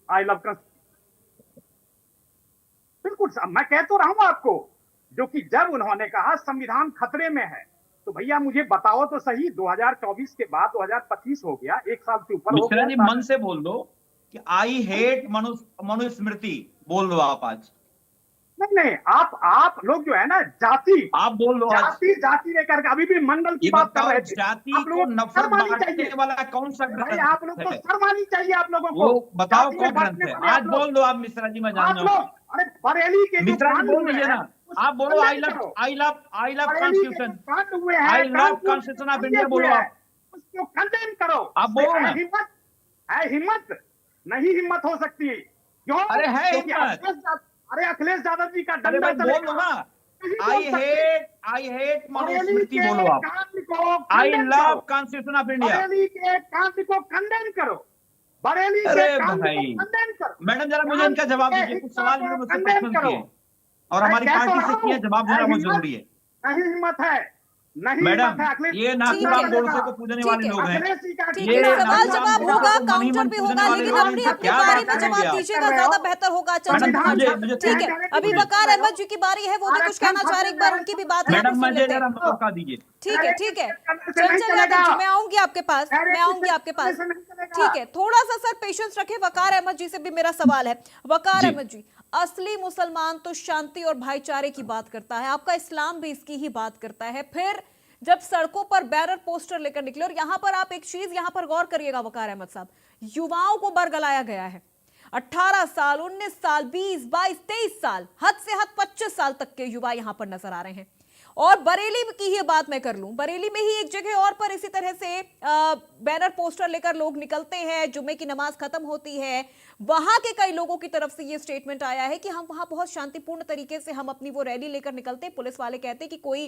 आई लव, बिल्कुल मैं कह तो रहा हूं आपको, जो कि जब उन्होंने कहा संविधान खतरे में है, तो भैया मुझे बताओ तो सही, 2024 के बाद 2025 हो गया, एक साल से ऊपर हो गया। मन से बोल दो कि आई हेट मनुस्मृति बोल दो आप आज। नहीं, आप लोग जो है ना जाति आप बोल लो आज। जाति लेकर के अभी भी मंडल की ये बात कर बताओ, रहे थे। जाति आप लोगों को को नफरत शर्म आनी बांटने चाहिए वाला कौन सा भाई, ग्रंथ आप लोग को है? शर्म आनी चाहिए आप लोगों वो को। बताओ जाति कौन में ग्रंथ बांटने है? वाले आज आप लोग। बोल दो आप, मिश्रा जी, मैं जान आप लोग जाऊँ। अरे बरेली के जो मिश्रा जी कांड बोल हुए दीजिए हैं, ना, उसको आप बोलो आई condemn लव करो। I love I love Bareilly के जो कॉन्स्टिट्यूशन, कांड हुए हैं, I love Kanpur constitution of में इंडिया, बोलो हुए हैं, आप। उसको कंडेम करो। आप बोलो है ना। हिम्मत नहीं हिम्मत हो सकती। क्यों? अरे है क्योंकि हिम्मत। अखिलेश यादव जी का अरे डंडा भाई बोल दो चलेगा। ना, नहीं बोल सकते। आई हेट बरेली मनुस्मृति, के बोलो आप। कांड को आई condemn लव करो। Constitution of India. बरेली के कांड को कंडेम करो। बरेली अरे के कांड को भाई, कंडेम करो। मैडम जरा मुझे इनका जवाब कानपुर के दीजिए, कुछ हिंसा सवाल को मैंने मुझसे condemn प्रश्न करो। किए और मैं हमारी कह तो पार्टी रहा से किए, हूं, जवाब देना बहुत जरूरी है। नहीं हिम्मत है, नहीं मैडम, हिम्मत है। अखिलेश ये नाथूराम गोडसे को पूजने वाले ठीक है। लोग हैं। अखिलेश जी का ठीक ये है, सवाल नाथूराम जवाब गोडसे होगा, को मन ही काउंटर मन भी पूजने होगा, वाले लेकिन लोग हैं, अपनी इनसे अपनी क्या बारी बात में करेंगे जवाब आप? दीजिएगा, ज्यादा बेहतर होगा। चंचल मैडम, कुमार जी, मुझे ठीक है, अभी वकार अहमद जी की बारी है, वो भी कुछ कहना चाह रहे, एक बार उनकी भी बात है, मैडम सुन मुझे लेते जरा हैं। मौका दीजिए। ठीक है, ठीक है, करने से नहीं चंचल यादव चलेगा। जी, मैं आऊंगी आपके पास, मैं आऊंगी आपके पास। करने से नहीं चलेगा। ठीक है, थोड़ा सा सर पेशेंस रखे। वकार अहमद जी से भी मेरा सवाल है। वकार जी। अहमद जी, असली मुसलमान तो शांति और भाईचारे की बात करता है, आपका इस्लाम भी इसकी ही बात करता है। फिर जब सड़कों पर बैनर पोस्टर लेकर निकले, और यहां पर आप एक चीज यहां पर गौर करिएगा वकार अहमद साहब, युवाओं को बरगलाया गया है। 18 साल, 19 साल, 20, 22, 23 साल, हद से हद 25 साल तक के युवा यहां पर नजर आ रहे हैं। और बरेली की ही बात मैं कर लूं, बरेली में ही एक जगह और पर इसी तरह से बैनर पोस्टर लेकर लोग निकलते हैं, जुम्मे की नमाज खत्म होती है, वहां के कई लोगों की तरफ से ये स्टेटमेंट आया है कि हम वहां बहुत शांतिपूर्ण तरीके से हम अपनी वो रैली लेकर निकलते हैं। पुलिस वाले कहते हैं कि कोई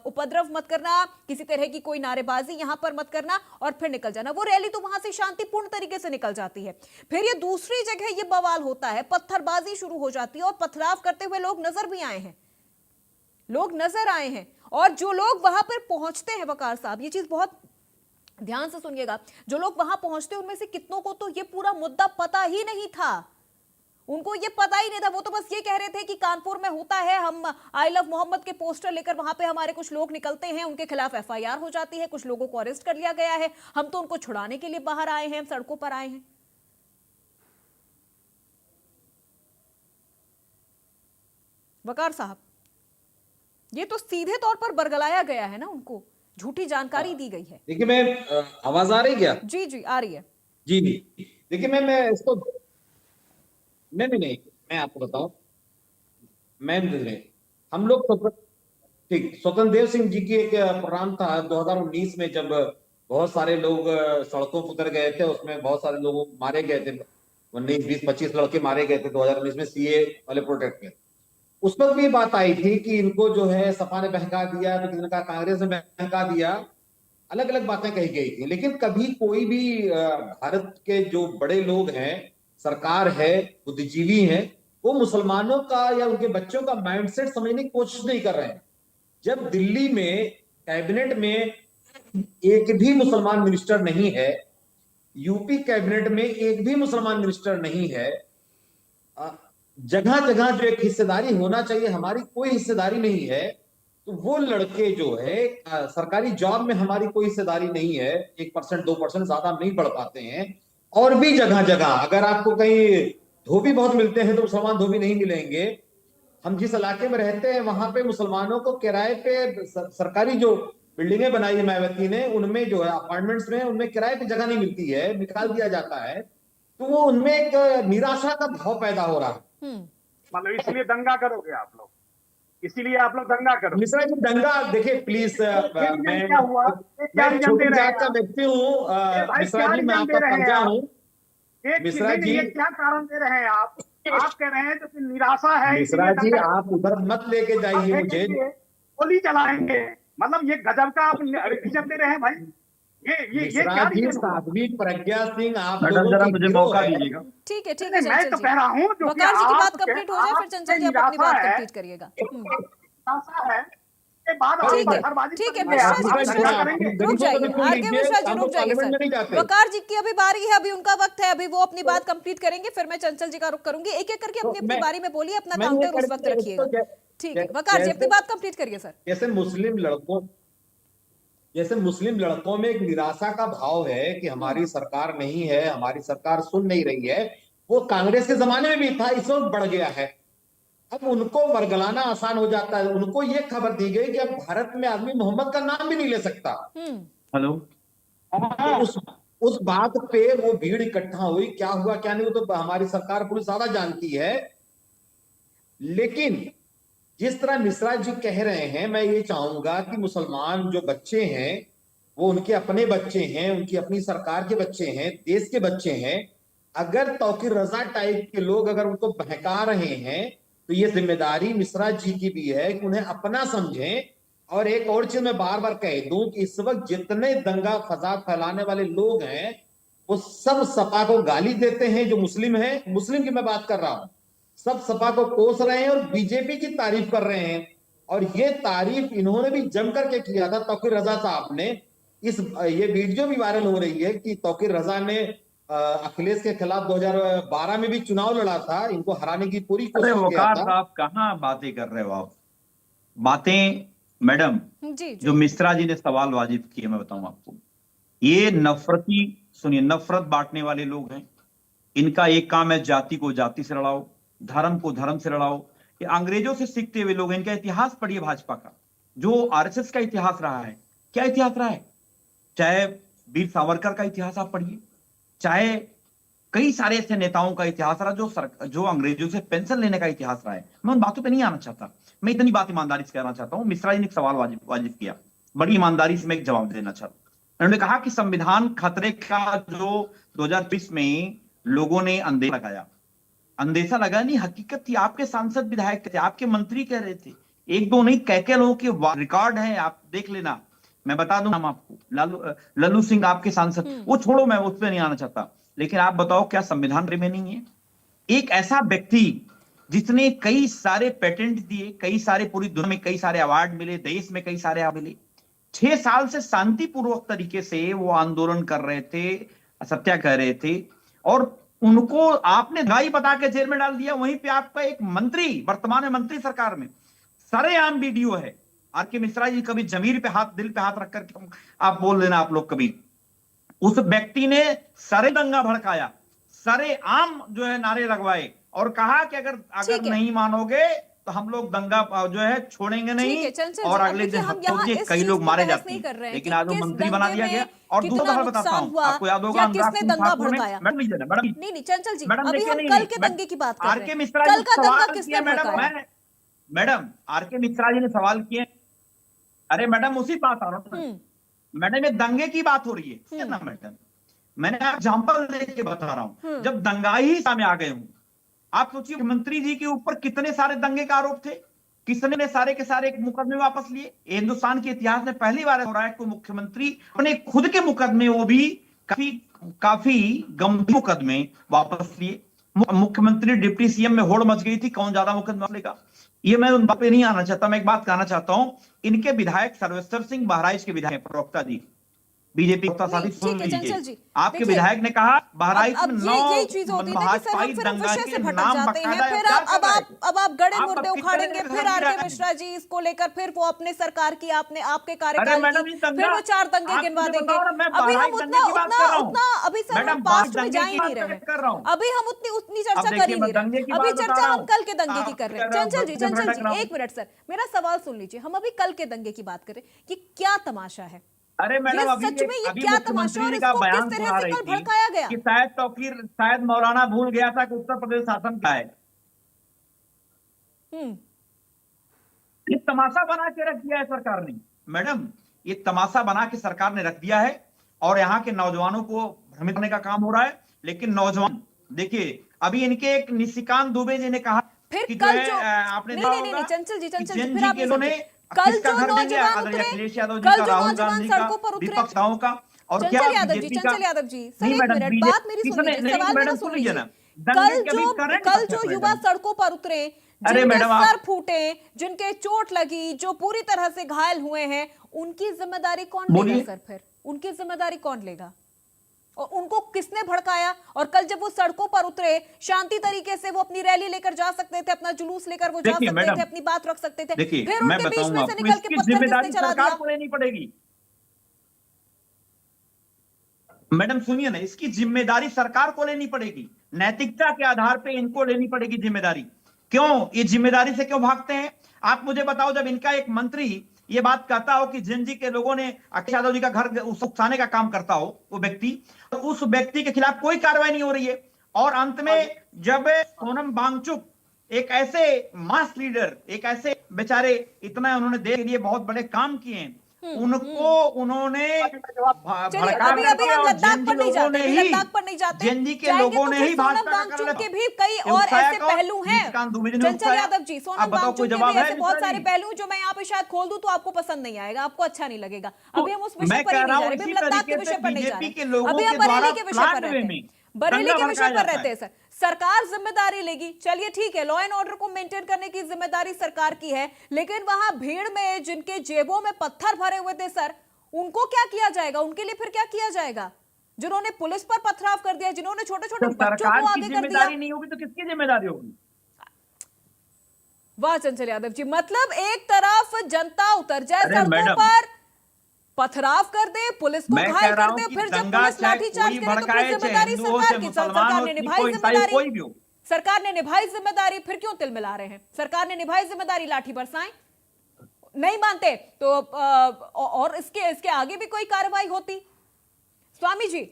उपद्रव मत करना, किसी तरह की कोई नारेबाजी यहां पर मत करना, और फिर निकल जाना। वो रैली तो वहां से शांतिपूर्ण तरीके से निकल जाती है। फिर ये दूसरी जगह ये बवाल होता है, पत्थरबाजी शुरू हो जाती है, और पथराव करते हुए लोग नजर भी आए हैं, लोग नजर आए हैं। और जो लोग वहां पर पहुंचते हैं, वकार साहब, ये चीज बहुत ध्यान से सुनिएगा, जो लोग वहां पहुंचते हैं उनमें से कितनों को तो ये पूरा मुद्दा पता ही नहीं था, उनको ये पता ही नहीं था। वो तो बस ये कह रहे थे कि कानपुर में होता है, हम आई लव मोहम्मद के पोस्टर लेकर वहां पे हमारे कुछ लोग निकलते हैं, उनके खिलाफ FIR हो जाती है, कुछ लोगों को अरेस्ट कर लिया गया है, हम तो उनको छुड़ाने के लिए बाहर आए हैं, हम सड़कों पर आए हैं। वकार साहब, ये तो सीधे तौर पर बरगलाया गया है ना, उनको झूठी जानकारी दी गई है। देखिए मैं आवाज आ रही क्या? जी जी आ रही है। जी जी, देखिए मैं इसको नहीं मैं आपको बताऊं, हम लोग ठीक स्वतंत्र देव सिंह जी की एक प्रोग्राम था 2019 में, जब बहुत सारे लोग सड़कों पर उतर गए थे, उसमें बहुत सारे लोग मारे गए थे, 19, 20, 25 लड़के मारे गए थे 2019 में CA वाले प्रोटेस्ट में। उस पर भी बात आई थी कि इनको जो है सपा ने बहका दिया, तो किसी ने कहा कांग्रेस ने बहका दिया, अलग अलग बातें कही गई थी। लेकिन कभी कोई भी भारत के जो बड़े लोग हैं, सरकार है, बुद्धिजीवी हैं, वो मुसलमानों का या उनके बच्चों का माइंडसेट समझने की कोशिश नहीं कर रहे हैं। जब दिल्ली में कैबिनेट में एक भी मुसलमान मिनिस्टर नहीं है, यूपी कैबिनेट में एक भी मुसलमान मिनिस्टर नहीं है, जगह जगह जो एक हिस्सेदारी होना चाहिए, हमारी कोई हिस्सेदारी नहीं है, तो वो लड़के जो है सरकारी जॉब में हमारी कोई हिस्सेदारी नहीं है, 1%, 2% ज्यादा नहीं बढ़ पाते हैं। और भी जगह जगह अगर आपको कहीं धोबी बहुत मिलते हैं तो मुसलमान धोबी नहीं मिलेंगे। हम जिस इलाके में रहते हैं वहां पे मुसलमानों को किराए पे सरकारी जो बिल्डिंगें बनाई है मायावती ने, उनमें जो है अपार्टमेंट्स में, उनमें किराए पे जगह नहीं मिलती है, निकाल दिया जाता है, तो वो उनमें एक निराशा का भाव पैदा हो रहा है। मतलब इसलिए दंगा करोगे आप लोग, इसीलिए आप लोग दंगा करो। मिश्रा जी दंगा देखिए प्लीज, मैं क्या हुआ? छोटी जात का व्यक्ति हूँ मिश्रा जी, मैं आपका प्रजा हूँ मिश्रा जी। ये क्या कारण दे रहे हैं आप कह रहे हैं तो निराशा है मिश्रा जी, आप उधर मत लेके जाइए मुझे, गोली चलाएंगे, मतलब ये गजब का आप रिविजन दे रहे हैं भाई। ये क्या जी, साध्वी प्रज्ञा सिंह, आप जरा मुझे मौका दीजिएगा। ठीक है ठीक है, मैं तो कह रहा हूँ वकार जी की बात कंप्लीट हो जाए, फिर चंचल जी आप अपनी बात कंप्लीट करिएगा। ठीक है मिश्रा जी रुक जाइए, आरके मिश्रा जी रुक जाइए सर, वकार जी की अभी बारी है, अभी उनका वक्त है, अभी वो अपनी बात कंप्लीट करेंगे, फिर मैं चंचल जी का रुख करूंगी। एक एक करके अपनी अपनी बारी में बोलिए, अपना काउंटर उस वक्त रखिएगा। ठीक है वकार जी अपनी बात कंप्लीट करिए सर। जैसे मुस्लिम लड़कों में एक निराशा का भाव है कि हमारी सरकार नहीं है, हमारी सरकार सुन नहीं रही है, वो कांग्रेस के जमाने में भी था, इस वक्त बढ़ गया है। अब उनको वर्गलाना आसान हो जाता है। उनको ये खबर दी गई कि अब भारत में आदमी मोहम्मद का नाम भी नहीं ले सकता। हेलो, तो उस बात पे वो भीड़ इकट्ठा हुई, क्या हुआ क्या नहीं वो तो हमारी सरकार पुलिस ज्यादा जानती है। लेकिन जिस तरह मिश्रा जी कह रहे हैं, मैं ये चाहूंगा कि मुसलमान जो बच्चे हैं वो उनके अपने बच्चे हैं, उनकी अपनी सरकार के बच्चे हैं, देश के बच्चे हैं। अगर तौकीर रजा टाइप के लोग अगर उनको बहका रहे हैं तो ये जिम्मेदारी मिश्रा जी की भी है कि उन्हें अपना समझें। और एक और चीज मैं बार बार कह दूं कि इस वक्त जितने दंगा फसाद फैलाने वाले लोग हैं वो सब सपा को गाली देते हैं। जो मुस्लिम है, मुस्लिम की मैं बात कर रहा हूं, सब सपा को कोस रहे हैं और बीजेपी की तारीफ कर रहे हैं। और ये तारीफ इन्होंने भी जम करके किया था तौकीर रजा साहब ने। ये वीडियो भी वायरल हो रही है कि तौकीर रजा ने अखिलेश के खिलाफ 2012 में भी चुनाव लड़ा था, इनको हराने की पूरी अरे कोशिश किया वकार था। साहब कहाँ बातें कर रहे हो आप? बातें मैडम, जी जो मिश्रा जी ने सवाल वाजिब किए, मैं बताऊं आपको, ये नफरती, सुनिए, नफरत बांटने वाले लोग हैं। इनका एक काम है जाति को जाति से लड़ाओ, धर्म को धर्म से लड़ाओ। ये अंग्रेजों से सीखते हुए लोग हैं। इनका इतिहास पढ़िए भाजपा का, जो आरएसएस का इतिहास रहा है। क्या इतिहास रहा है? चाहे वीर सावरकर का इतिहास आप पढ़िए, चाहे कई सारे ऐसे नेताओं का इतिहास रहा जो अंग्रेजों से पेंशन लेने का इतिहास रहा है। मैं उन बातों पे नहीं आना चाहता, मैं इतनी बात ईमानदारी से कहना चाहता हूं। मिश्रा जी ने एक सवाल वाजिब किया, बड़ी ईमानदारी से मैं एक जवाब देना चाहता हूं। उन्होंने कहा कि संविधान खतरे का जो 2020 में लोगों ने अंदेशा लगाया, अंदेशा लगा नहीं, हकीकत थी। आपके सांसद विधायक थे, आपके मंत्री कह रहे थे, एक दो नहीं, कह लोगों के रिकॉर्ड है, आप देख लेना। मैं बता दूं नाम आपको, लल्लू सिंह आपके सांसद। वो छोड़ो, मैं उस पर नहीं आना चाहता। लेकिन आप बताओ, क्या संविधान में नहीं है? एक ऐसा व्यक्ति जिसने कई सारे पेटेंट दिए, कई सारे, पूरी दुनिया में कई सारे अवार्ड मिले, देश में कई सारे अवार्ड मिले, 6 साल से शांतिपूर्वक तरीके से वो आंदोलन कर रहे थे, असत्या कह रहे थे, और उनको आपने दवाई बता के जेल में डाल दिया। वहीं पे आपका एक मंत्री, वर्तमान में मंत्री सरकार में, सरेआम वीडियो है। आर.के. मिश्रा जी, कभी जमीर पे हाथ, दिल पे हाथ रख कर आप बोल लेना, आप लोग कभी, उस व्यक्ति ने सरे दंगा भड़काया, सरेआम जो है नारे लगवाए और कहा कि अगर नहीं मानोगे तो हम लोग दंगा जो है छोड़ेंगे नहीं, और अगले दिन हफ्ते कई लोग मारे जाते हैं। लेकिन आज वो मंत्री बना दिया गया। और दूसरा मैं बताता हूं, आपको याद होगा, किसने दंगा भड़काया? नहीं चंचल जी, अभी हम कल के दंगे की बात कर रहे हैं। आर.के. मिश्रा कल का दंगा किसने भड़काया? Madam, R K. मिश्रा जी ने सवाल किए। अरे मैडम, उसी बात आ रहा हूं मैडम, ये दंगे की बात हो रही है ना मैडम। मैंने एग्जांपल देके बता रहा हूं, जब दंगाई सामने आ गए हूं, आप सोचिए मंत्री जी के ऊपर कितने सारे दंगे का आरोप थे, किसने ने सारे के सारे मुकदमे वापस लिए। हिंदुस्तान के इतिहास में पहली बार हो रहा है कोई मुख्यमंत्री अपने खुद के मुकदमे, वो भी काफी गंभीर मुकदमे वापस लिए। मुख्यमंत्री डिप्टी सीएम में होड़ मच गई थी, कौन ज्यादा मुकदमा लेगा। ये मैं उन बात पे नहीं आना चाहता, मैं एक बात कहना चाहता हूं। इनके विधायक सर्वेश्वर सिंह बहराइच के विधायक, प्रवक्ता जी, बीजेपी साथी, सुन लीजिए, आपके विधायक ने कहा बहराइच में 9 भाजपाई दंगा के नाम बकायदा। अब आप गड़े मुर्दे उखाड़ेंगे, फिर आर.के. मिश्रा जी इसको लेकर फिर वो अपने सरकार की, आपके कार्यकाल की, फिर वो 4 दंगे गिनवा देंगे। अभी हम उतना अभी सर हम पास्ट में जा ही नहीं रहे, अभी हम उतनी चर्चा कर ही नहीं रहे। अभी चर्चा हम कल के दंगे की कर रहे हैं। चंचल जी 1 मिनट सर, मेरा सवाल सुन लीजिए। हम अभी कल के दंगे की बात कर रहे हैं, ये क्या तमाशा है? अरे मैडम, अभी क्या तमाशा, और इसको किस तरह से कल भड़काया गया? कि शायद मौलाना भूल गया था कि उत्तर प्रदेश शासन क्या है। ये तमाशा बना के रख दिया है सरकार ने मैडम, ये तमाशा बना के सरकार ने रख दिया है, और यहाँ के नौजवानों को भ्रमित करने का काम हो रहा है। लेकिन नौजवान देखिए, अभी इनके एक निशिकांत दुबे जी ने कहा फिर कि कल जो आपने नहीं चंचल जी फिर आप कल जो नौजवान उतरे, कल जो नौजवान सड़कों पर उतरे, का, और क्या चंचल यादव जी सर 1 मिनट बात मेरी सुन लीजिए, सवाल मेरा सुन लीजिए। कल जो युवा सड़कों पर उतरे, जिनके सर फूटे, जिनके चोट लगी, जो पूरी तरह से घायल हुए हैं, उनकी जिम्मेदारी कौन लेगा सर? फिर उनकी जिम्मेदारी कौन लेगा? और उनको किसने भड़काया? और कल जब वो सड़कों पर उतरे, शांति तरीके से वो अपनी रैली लेकर जा सकते थे, अपना जुलूस लेकर वो जा सकते थे, अपनी बात रख सकते थे, फिर उनके बीच में से निकल के पत्थर किसने चला दिया? को लेनी पड़ेगी मैडम, सुनिए ना, इसकी जिम्मेदारी सरकार को लेनी पड़ेगी। नैतिकता के आधार पे इनको लेनी पड़ेगी जिम्मेदारी। क्यों ये जिम्मेदारी से क्यों भागते हैं? आप मुझे बताओ, जब इनका एक मंत्री ये बात कहता हो कि जेएनजी के लोगों ने अखिलेश यादव जी का घर उकसाने का काम करता हो, वो व्यक्ति, तो उस व्यक्ति के खिलाफ कोई कार्रवाई नहीं हो रही है। और अंत में जब सोनम वांगचुक, एक ऐसे मास लीडर, एक ऐसे बेचारे, इतना उन्होंने देश के लिए बहुत बड़े काम किए हैं, उनको उन्होंने चलिए अभी अभी हम लद्दाख पर नहीं जाते, लद्दाख पर नहीं जाते, जेएनजी के जाएंगे लोगों तो ने फिर ही सोनम भाजपा का वांगचुक कर के भी कई और ऐसे पहलू हैं। चंचल यादव जी, सोनम वांगचुक के भी ऐसे बहुत सारे पहलू जो मैं यहाँ पे शायद खोल दूं तो आपको पसंद नहीं आएगा, आपको अच्छा नहीं लगेगा। अभी हम उस विषय पर ही नहीं जा रहे, अभी हम लद्दाख के विषय पर नहीं जा रहे, अभी हम बरेली के विषय पर रहते हैं, बरेली के विषय पर रहते हैं। सर, सरकार जिम्मेदारी लेगी, चलिए ठीक है, लॉ एंड ऑर्डर को मेंटेन करने की जिम्मेदारी सरकार की है, लेकिन वहां भीड़ में जिनके जेबों में पत्थर भरे हुए थे सर, उनको क्या किया जाएगा? उनके लिए फिर क्या किया जाएगा? जिन्होंने पुलिस पर पथराव कर दिया, जिन्होंने छोटे छोटे बच्चों को आगे कर दिया, नहीं होगी तो किसकी जिम्मेदारी होगी? वाह चंचल यादव जी, मतलब एक तरफ जनता उतर जाए सड़कों पर, पथराव कर दे, पुलिस को घायल कर दे, फिर जब पुलिस लाठीचार्ज करे तो फिर जिम्मेदारी सरकार की। सरकार ने निभाई जिम्मेदारी, सरकार ने निभाई जिम्मेदारी, फिर क्यों तिल मिला रहे हैं? सरकार ने निभाई जिम्मेदारी, लाठी बरसाएं, नहीं मानते तो और इसके आगे भी कोई कार्रवाई होती। स्वामी जी,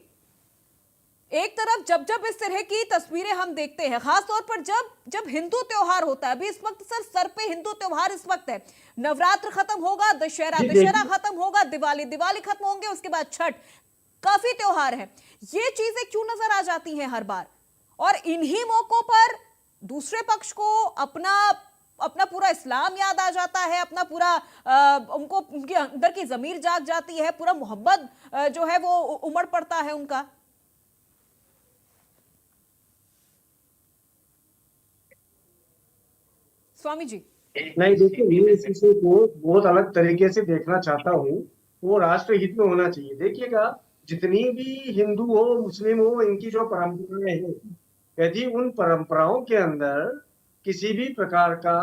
एक तरफ जब जब इस तरह की तस्वीरें हम देखते हैं, खासतौर पर जब हिंदू त्योहार होता है, अभी इस वक्त सर पे हिंदू त्योहार इस वक्त है, नवरात्र खत्म होगा, दशहरा खत्म होगा, दिवाली खत्म होंगे, उसके बाद छठ, काफी त्योहार है, ये चीजें क्यों नजर आ जाती हैं हर बार? और इन्हीं मौकों पर दूसरे पक्ष को अपना पूरा इस्लाम याद आ जाता है, अपना पूरा उनको उनके अंदर की जमीर जाग जाती है, पूरा मोहब्बत जो है वो उमड़ पड़ता है उनका। स्वामी जी, नहीं देखिए, मैं इस विषय को बहुत अलग तरीके से देखना चाहता हूँ, वो राष्ट्र हित में होना चाहिए। देखिएगा, जितनी भी हिंदू हो मुस्लिम हो, इनकी जो परंपराएं हैं, यदि उन परंपराओं के अंदर किसी भी प्रकार का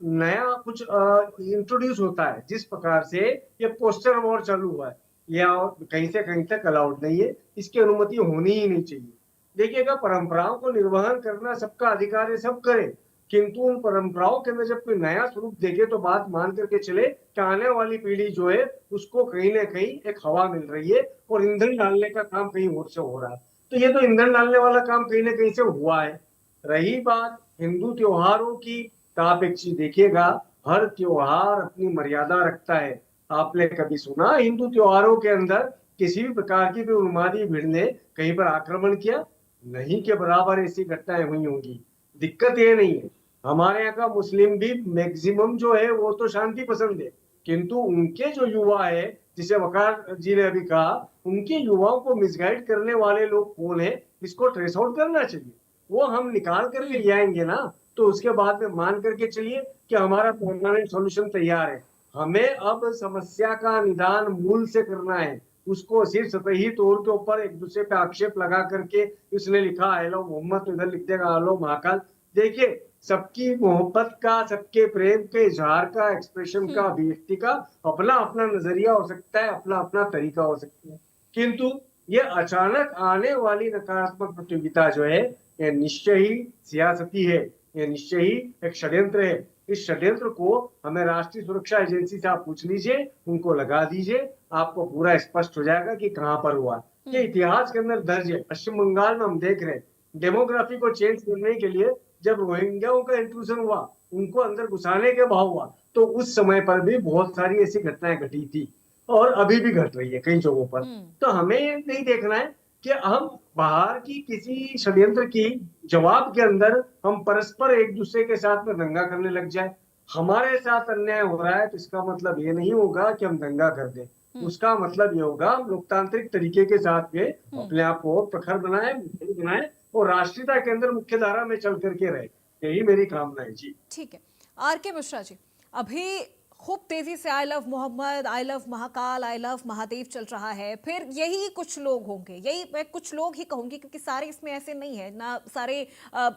नया कुछ इंट्रोड्यूस होता है, जिस प्रकार से ये पोस्टर वॉर चालू हुआ है, या कहीं से कहीं तक अलाउड नहीं है, इसकी अनुमति होनी ही नहीं चाहिए। देखिएगा, परंपराओं को निर्वहन करना सबका अधिकार है, सब करें, किंतु उन परंपराओं के अंदर जब कोई नया स्वरूप देखे तो बात मान करके चले कि आने वाली पीढ़ी जो है उसको कहीं ना कहीं एक हवा मिल रही है और ईंधन डालने का काम कहीं और से हो रहा है। तो ये तो ईंधन डालने वाला काम कहीं ना कहीं से हुआ है। रही बात हिंदू त्योहारों की, तो आप एक चीज देखिएगा, हर त्योहार अपनी मर्यादा रखता है। आपने कभी सुना हिंदू त्योहारों के अंदर किसी भी प्रकार की कोई उन्मादी भीड़ ने कहीं पर आक्रमण किया? नहीं के बराबर ऐसी घटनाएं हुई होंगी। दिक्कत ये नहीं है, हमारे यहाँ का मुस्लिम भी मैक्सिमम जो है वो तो शांति पसंद है, किंतु उनके जो युवा है, जिसे वकार जी ने अभी कहा, उनके युवाओं को मिसगाइड करने वाले लोग कौन है, इसको ट्रेस आउट करना चाहिए। वो हम निकाल करके ले आएंगे ना, तो उसके बाद में मान करके चलिए कि हमारा परमानेंट सॉल्यूशन तैयार है। हमें अब समस्या का निदान मूल से करना है, उसको सिर्फ सतही तौर के ऊपर एक दूसरे पे आक्षेप लगा करके उसने लिखा हेलो मोहम्मद, तो इधर लिख देगा हेलो महाकाल। देखिए, सबकी मोहब्बत का, सबके प्रेम के इजहार का, एक्सप्रेशन का, अभिव्यक्ति का अपना अपना नजरिया हो सकता है, अपना अपना तरीका हो सकता है, किंतु ये अचानक आने वाली नकारात्मक प्रतियोगिता जो है, ये निश्चय ही सियासती है, ये निश्चय ही एक षड्यंत्र है। इस षड्यंत्र को हमें राष्ट्रीय सुरक्षा एजेंसी से आप पूछ लीजिए, उनको लगा दीजिए, आपको पूरा स्पष्ट हो जाएगा कि कहां पर हुआ। ये इतिहास के अंदर दर्ज है। पश्चिम बंगाल में हम देख रहे हैं, डेमोग्राफी को चेंज करने के लिए जब रोहिंग्याओं का इंट्रूजन हुआ, उनको अंदर घुसाने के भाव हुआ, तो उस समय पर भी बहुत सारी ऐसी घटनाएं घटी थी और अभी भी घट रही है कई जगहों पर। तो हमें नहीं देखना है कि हम बाहर की किसी षड्यंत्र की जवाब के अंदर हम परस्पर एक दूसरे के साथ में दंगा करने लग जाए। हमारे साथ अन्याय हो रहा है तो इसका मतलब ये नहीं होगा कि हम दंगा कर दें, उसका मतलब ये होगा हम लोकतांत्रिक तरीके के साथ में अपने आप को प्रखर बनाए और राष्ट्रीयता के अंदर मुख्य धारा में चल करके रहे। यही मेरी कामना है जी। ठीक है, आर.के. मिश्रा जी, अभी खूब तेजी से I love Mohammad, I love Mahakal, I love Mahadev चल रहा है, फिर यही कुछ लोग होंगे, यही मैं कुछ लोग ही कहूंगी क्योंकि सारे इसमें ऐसे नहीं है, ना सारे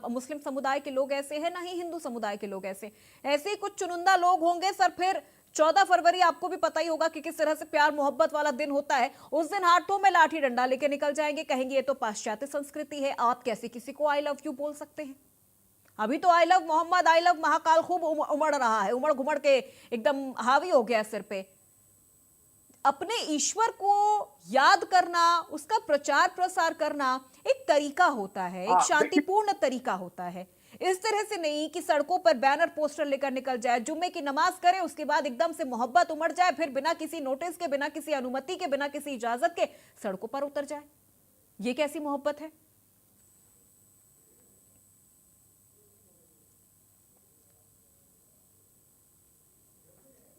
मुस्लिम समुदाय के लोग ऐसे हैं, ना ही हिंदू समुदाय के लोग ऐसे ही कुछ चुनिंदा लोग होंगे सर। फिर 14 फरवरी आपको भी पता ही होगा कि किस तरह से प्यार मोहब्बत वाला दिन होता है, उस दिन हाथों में लाठी डंडा लेके निकल जाएंगे, कहेंगे ये तो पाश्चात्य संस्कृति है, आप कैसे किसी को आई लव यू बोल सकते हैं? अभी तो I love Mohammad, I love Mahakal खूब उमड़ रहा है, उमड़ घुमड़ के एकदम हावी हो गया सिर पे। अपने ईश्वर को याद करना, उसका प्रचार प्रसार करना एक तरीका होता है, एक शांतिपूर्ण तरीका होता है। इस तरह से नहीं कि सड़कों पर बैनर पोस्टर लेकर निकल जाए, जुम्मे की नमाज करे, उसके बाद एकदम से मोहब्बत उमड़ जाए, फिर बिना किसी नोटिस के, बिना किसी अनुमति के, बिना किसी इजाजत के सड़कों पर उतर जाए। ये कैसी मोहब्बत है?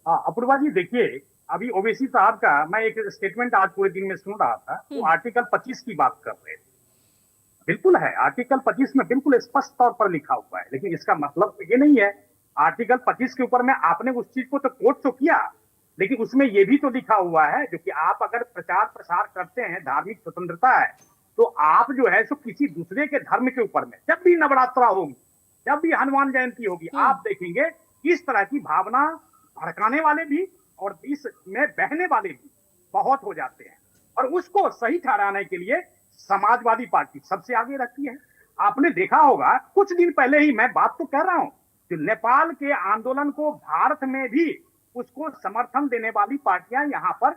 अपूर्वा जी देखिए, अभी ओवैसी साहब का मैं एक स्टेटमेंट आज पूरे दिन में सुन रहा था, वो आर्टिकल 25 की बात कर रहे थे। बिल्कुल है, आर्टिकल 25 में बिल्कुल स्पष्ट तौर पर लिखा हुआ है, लेकिन इसका मतलब तो ये नहीं है। आर्टिकल 25 के ऊपर में आपने उस चीज को तो कोट तो किया, लेकिन उसमें ये भी तो लिखा हुआ है जो कि आप अगर प्रचार प्रसार करते हैं, धार्मिक स्वतंत्रता है, तो आप जो है सो किसी दूसरे के धर्म के ऊपर में, जब भी नवरात्रा होगी, जब भी हनुमान जयंती होगी, आप देखेंगे इस तरह की भावना भड़काने वाले भी और इसमें बहने वाले भी बहुत हो जाते हैं, और उसको सही ठहराने के लिए समाजवादी पार्टी सबसे आगे रखती है। आपने देखा होगा कुछ दिन पहले ही, मैं बात तो कर रहा हूं, कि नेपाल के आंदोलन को भारत में भी उसको समर्थन देने वाली पार्टियां यहां पर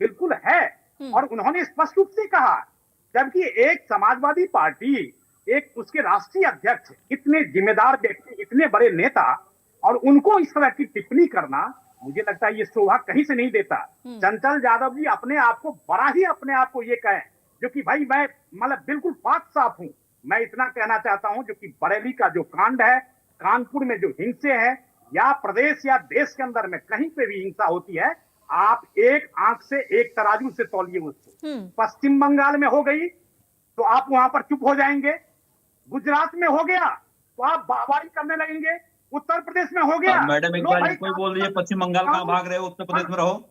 बिल्कुल है, और उन्होंने स्पष्ट रूप से कहा, जबकि एक समाजवादी पार्टी, एक उसके राष्ट्रीय अध्यक्ष, इतने जिम्मेदार व्यक्ति, इतने बड़े नेता, और उनको इस तरह की टिप्पणी करना, मुझे लगता है ये शोभा कहीं से नहीं देता। चंचल यादव जी अपने आप को बड़ा ही अपने आप को ये कहें, जो कि भाई मैं मतलब बिल्कुल पाक साफ हूं, मैं इतना कहना चाहता हूं, जो कि बरेली का जो कांड है, कानपुर में जो हिंसे है, या प्रदेश या देश के अंदर में कहीं पे भी हिंसा होती है, आप एक आंख से एक तराजू से तौलिए उसको। पश्चिम बंगाल में हो गई तो आप वहां पर चुप हो जाएंगे, गुजरात में हो गया तो आप वाहवाही करने लगेंगे, उत्तर प्रदेश में हो गया। मैडम एक बार कोई बोल रही है पश्चिम बंगाल कहाँ भाग रहे हो, उत्तर प्रदेश में रहो।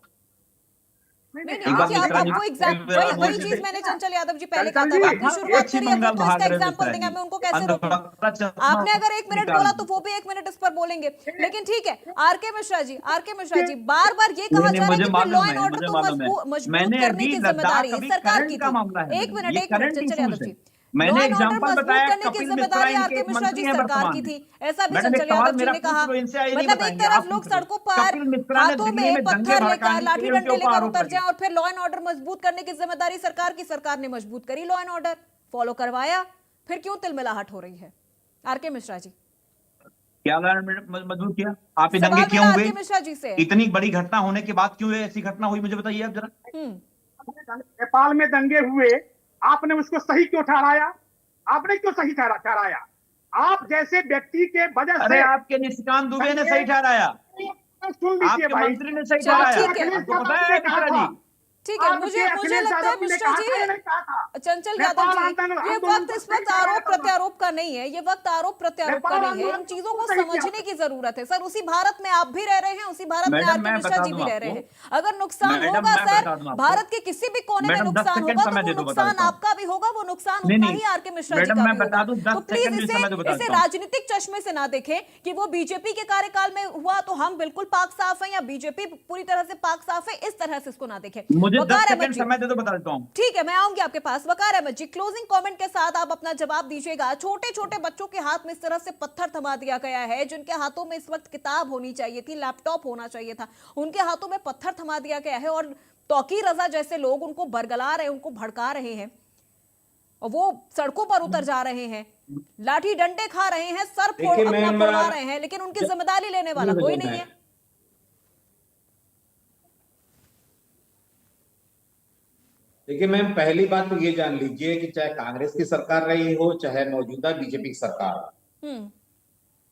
वही चीज मैंने चंचल यादव जी पहले कहा था, आपने शुरुआत करी है, वो तो इसका एग्जांपल देंगे, मैं उनको कैसे रोकूं? आपने अगर 1 मिनट बोला तो वो भी 1 मिनट इस पर बोलेंगे, लेकिन ठीक है। आरके मिश्रा जी, बार बार ये कहा जा रहा है कि लॉ एंड ऑर्डर को मजबूत करने की जिम्मेदारी सरकार की थी। 1 मिनट चंचल यादव जी, मैंने एग्जांपल बताया, करने की जिम्मेदारी आरके मिश्रा जी सरकार की थी, ऐसा भी चंचल यादव जी ने कहा। मतलब एक तरफ लोग सड़कों पर हाथों में पत्थर लेकर, लाठी डंडे लेकर उतर जाएं, और फिर लॉ एंड ऑर्डर मजबूत करने की जिम्मेदारी सरकार की, सरकार ने मजबूत करी, लॉ एंड ऑर्डर फॉलो करवाया, फिर क्यों तिलमिलाहट हो रही है? आरके मिश्रा जी, क्या मजबूत किया? आप ये दंगे क्यों हुए? मिश्रा जी से इतनी बड़ी घटना होने के बाद क्यों ऐसी घटना हुई, मुझे बताइए आप जरा। नेपाल में दंगे हुए, आपने उसको सही क्यों ठहराया? आपने क्यों सही ठहराया? आप जैसे व्यक्ति के वजह से, अरे आपके निशिकांत दुबे ने सही ठहराया, सुन लीजिए आपके भाई, मंत्री ने सही ठहराया, आपको पता है मिश्रा जी? ठीक है, मुझे लगता है मिश्रा जी, चंचल यादव जी, ये वक्त इस वक्त आरोप प्रत्यारोप का नहीं है, ये वक्त आरोप प्रत्यारोप का नहीं है, इन चीजों को समझने की जरूरत है। सर, उसी भारत में आप भी रह रहे हैं, उसी भारत में आरके मिश्रा जी भी रह रहे हैं। अगर नुकसान होगा सर, भारत के किसी भी कोने में नुकसान होगा, तो वो नुकसान आपका भी होगा, वो नुकसान उतना ही आरके मिश्रा जी का भी होगा। तो प्लीज इसे राजनीतिक चश्मे से ना देखें कि वो बीजेपी के कार्यकाल में हुआ तो हम बिल्कुल पाक साफ है, या बीजेपी पूरी तरह से पाक साफ है, इस तरह से इसको ना देखें। वकार अहमद जी, समय दे दो, बता देता हूं। ठीक है, मैं आऊंगी आपके पास। वकार अहमद जी, क्लोजिंग कमेंट के साथ आप अपना जवाब दीजिएगा। छोटे छोटे बच्चों के हाथ में इस तरह से पत्थर थमा दिया गया है, जिनके हाथों में इस वक्त किताब होनी चाहिए थी, लैपटॉप होना चाहिए था, उनके हाथों में पत्थर थमा दिया गया है, और तौकीर रजा जैसे लोग उनको बरगला रहे हैं, उनको भड़का रहे हैं, और वो सड़कों पर उतर जा रहे हैं, लाठी डंडे खा रहे हैं, सर फोड़वा रहे हैं, लेकिन उनकी जिम्मेदारी लेने वाला कोई नहीं है। देखिए मैम, पहली बात तो ये जान लीजिए कि चाहे कांग्रेस की सरकार रही हो, चाहे मौजूदा बीजेपी की सरकार,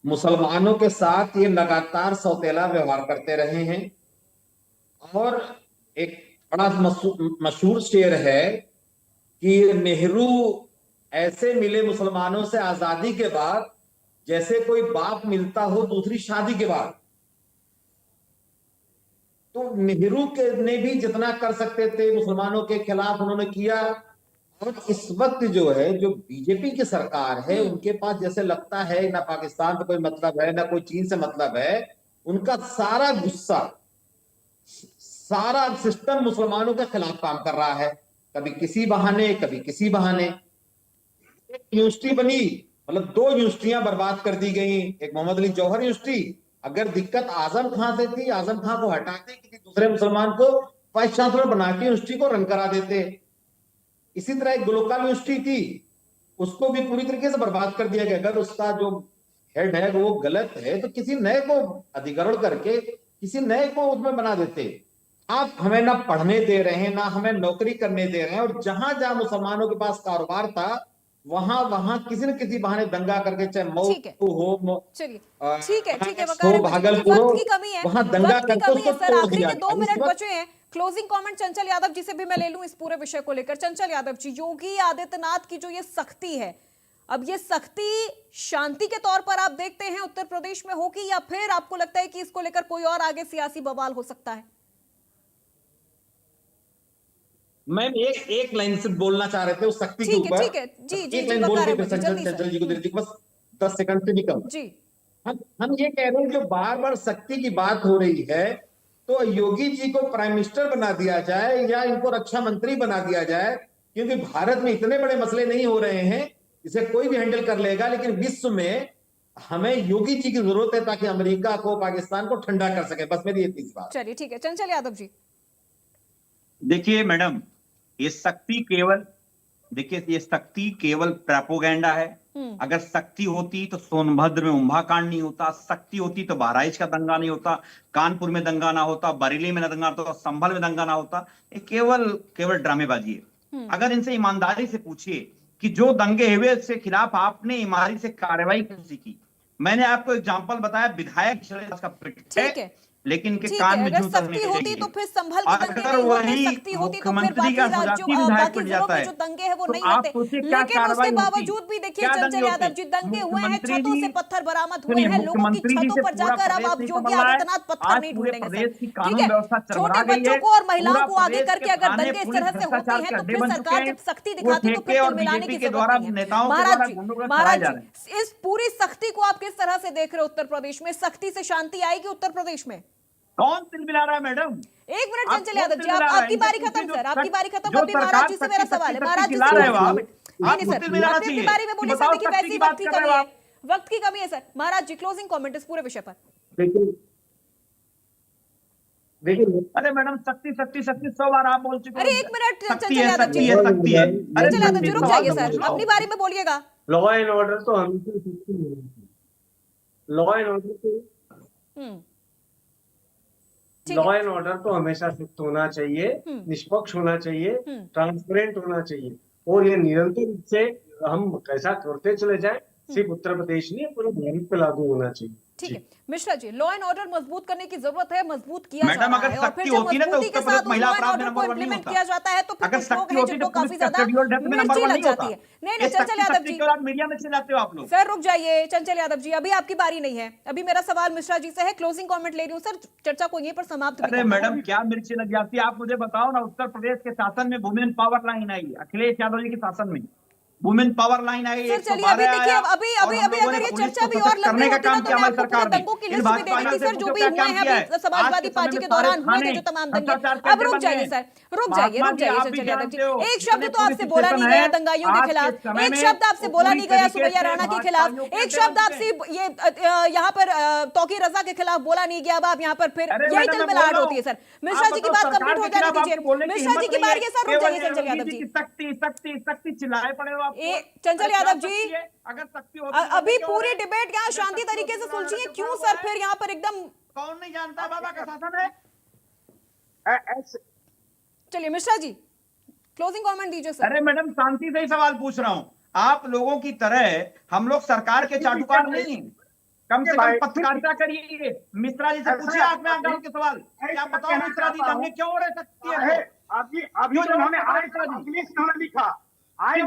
मुसलमानों के साथ ये लगातार सौतेला व्यवहार करते रहे हैं। और एक बड़ा मशहूर शेर है कि नेहरू ऐसे मिले मुसलमानों से आजादी के बाद जैसे कोई बाप मिलता हो दूसरी शादी के बाद। तो नेहरू के ने भी जितना कर सकते थे मुसलमानों के खिलाफ उन्होंने किया। और इस वक्त जो है, जो बीजेपी की सरकार है, उनके पास जैसे लगता है ना पाकिस्तान से कोई मतलब है, ना कोई चीन से मतलब है, उनका सारा गुस्सा, सारा सिस्टम मुसलमानों के खिलाफ काम कर रहा है, कभी किसी बहाने, कभी किसी बहाने। एक यूनिवर्सिटी बनी मतलब 2 यूनिवर्सिटियां बर्बाद कर दी गई। एक मोहम्मद अली जौहर यूनिवर्सिटी, अगर दिक्कत आजम खां से थी, आजम खां को हटा के किसी दूसरे मुसलमान को वाइस चांसलर बना के यूनिवर्सिटी को रन करा देते। इसी तरह एक गुलकार यूनिवर्सिटी थी, उसको भी पूरी तरीके से बर्बाद कर दिया गया। अगर उसका जो हेड है वो गलत है तो किसी नए को अधिग्रहण करके किसी नए को उसमें बना देते। आप हमें ना पढ़ने दे रहे हैं, ना हमें नौकरी करने दे रहे हैं, और जहां जहां मुसलमानों के पास कारोबार था वहां वहां किसी न किसी बहाने दंगा करके, चाहे ठीक है। मऊ हो, चलिए ठीक है हो, वकार है, भागलपुर वक्त हो, की कमी है, वहां दंगा वक्त की करके कमी है उसको सर। तोड़ आखिरी दिया के 2 गया। मिनट इस वक्त बचे हैं। क्लोजिंग कमेंट चंचल यादव जी से भी मैं ले लूं इस पूरे विषय को लेकर। चंचल यादव जी, योगी आदित्यनाथ की जो ये सख्ती है, अब ये सख्ती शांति के तौर पर आप देखते हैं उत्तर प्रदेश में होगी, या फिर आपको लगता है कि इसको लेकर कोई और आगे सियासी बवाल हो सकता है? मैम एक लाइन से बोलना चाह रहे थे उस शक्ति के ऊपर। ठीक है जी जी एक जी लाइन बोल वकार के है, जल्दी चंचल जी को दे सर। दीजिए, बस 10 सेकंड से भी कम। जी हम ये कह रहे हैं, जो बार बार शक्ति की बात हो रही है, तो योगी जी को प्राइम मिनिस्टर बना दिया जाए या इनको रक्षा मंत्री बना दिया जाए, क्योंकि भारत में इतने बड़े मसले नहीं हो रहे हैं, इसे कोई भी हैंडल कर लेगा। लेकिन विश्व में हमें योगी जी की जरूरत है ताकि अमेरिका को, पाकिस्तान को ठंडा कर सके। बस मेरी इतनी सी बात। चलिए ठीक है, चंचल यादव जी। देखिए मैडम, ये शक्ति केवल प्रोपेगेंडा है। अगर शक्ति होती तो सोनभद्र में उम्भा कांड नहीं होता, शक्ति होती तो बहराइच का दंगा नहीं होता, कानपुर में दंगा ना होता, बरेली में दंगा ना होता, संभल में दंगा ना होता। ये केवल ड्रामेबाजी है। अगर इनसे ईमानदारी से पूछिए कि जो दंगे हुए उसके खिलाफ आपने ईमानदारी से कार्रवाई कैसी की। मैंने आपको एग्जांपल बताया, विधायक का पिट है, लेकिन इनके कान में अगर जूं शक्ति होती तो फिर संभल के दंगे नहीं होते, शक्ति होती तो फिर बाकी राज्यों, बाकी जिलों में जो दंगे हैं वो नहीं होते। लेकिन उसके बावजूद भी देखिए चंचल यादव जी, दंगे हुए हैं, छतों से पत्थर बरामद हुए हैं, लोगों की छतों पर जाकर अब आप योगी आदित्यनाथ पत्थर नहीं ढूंढेंगे सर। ठीक है, छोटे बच्चों को और महिलाओं को आगे करके अगर दंगे इस तरह से होते हैं तो फिर सरकार जब सख्ती दिखाती तो फिर मिलाने की जरूरत नहीं है। महाराज जी, इस पूरी सख्ती को आप किस तरह से देख रहे हो उत्तर प्रदेश में? सख्ती से शांति आएगी उत्तर प्रदेश में? कौन तिल मिला रहा है मैडम? एक मिनट चंचल यादव जी, आपकी बारी खत्म सर, आपकी बारी खत्म। अभी महाराज जी से मेरा सवाल है, महाराज जी से नहीं सर, आपने अपनी बारी में बोलिए सर। देखिए वैसी वक्त की कमी है, वक्त की कमी है सर। महाराज जी क्लोजिंग कमेंट इस पूरे विषय पर। देखिए अरे मैडम, शक्ति 100 बार आप बोल चुके। अरे एक मिनट चंचल है, यादव जी, शक्ति है। चंचल यादव जी रुक जाइए सर, अपनी बारी में बोलिएगा। लॉ एंड ऑर्डर तो हमेशा, law and order law and order तो हमेशा सख्त होना चाहिए, निष्पक्ष होना चाहिए, ट्रांसपेरेंट होना चाहिए, और ये निरंतर रूप से हम ऐसा करते चले जाए। सिर्फ उत्तर प्रदेश नहीं, पूरे भारत पे लागू होना चाहिए। ठीक है Mishra ji, law and order मजबूत करने की जरूरत है, मजबूत किया जा मैडम, रहा अगर है, और फिर शक्ति जब होती ना तो मजबूती के उत्तर साथ प्रदेश महिला लॉ एंड अपराध ऑर्डर में को नंबर 1 नहीं इम्प्लीमेंट होता। किया जाता है तो फिर अगर कुछ लोग शक्ति हैं होती जिनको तो काफी पुलिस ज्यादा शेड्यूल डेथ में नंबर 1 मिर्ची लग नहीं जाती होता। है। नहीं चंचल यादव जी, मीडिया में से जाते हो आप लोग। सर रुक जाइए चंचल यादव जी, अभी आपकी बारी नहीं है। अभी मेरा सवाल मिश्रा जी से है, क्लोजिंग कमेंट ले रही हूँ सर, चर्चा को यहीं पर समाप्त। अरे मैडम, क्या मिर्ची लग जाती है? आप मुझे बताओ ना, उत्तर प्रदेश के शासन में वुमेन पावर लाइन आई, अखिलेश यादव जी के शासन में वुमेन पावर लाइन आई। सर चलिए अभी देखिए, अभी अगर ये चर्चा भी और लंबी होती ना तो मैं आपको पूरे दंगों की लिस्ट भी दे देती सर, जो भी हुए हैं अभी समाजवादी पार्टी के दौरान हुए थे जो तमाम दंगे। अब रुक जाइए सर, रुक जाइए चंचल यादव जी, एक शब्द तो आपसे बोला नहीं गया दंगाइयों के खिलाफ, एक शब्द आपसे बोला नहीं गया सुमैया राणा के खिलाफ, एक शब्द आपसे ये यहाँ पर तौकीर रजा के खिलाफ बोला नहीं गया। अब आप यहाँ पर फिर यही तिलमिलाहट होती है सर। मिश्रा जी की बात कंप्लीट हो जाने दीजिए, मिश्रा जी की बारी है सर, रुक जाइए चंचल यादव जी। शक्ति चिल्लाए पड़े हो आप। चंचल यादव जी, अगर शक्ति होती अभी पूरी डिबेट यहाँ शांति तरीके से सुलझी है, क्यों सर फिर यहाँ पर एकदम? कौन नहीं जानता है बाबा का शासन है? चलिए मिश्रा जी क्लोजिंग कमेंट दीजिए सर। अरे मैडम, शांति से ही सवाल पूछ रहा हूं। आप लोगों की तरह हम लोग सरकार के चाटुकार नहीं, कम से कम पत्रकारिता करिए। मिश्रा जी से पूछिए, आप में डाल के सवाल, क्या बताओ मिश्रा जी दंगे क्यों हो रहे सकती है? अभी उन्होंने अखिलेश ने लिखा आई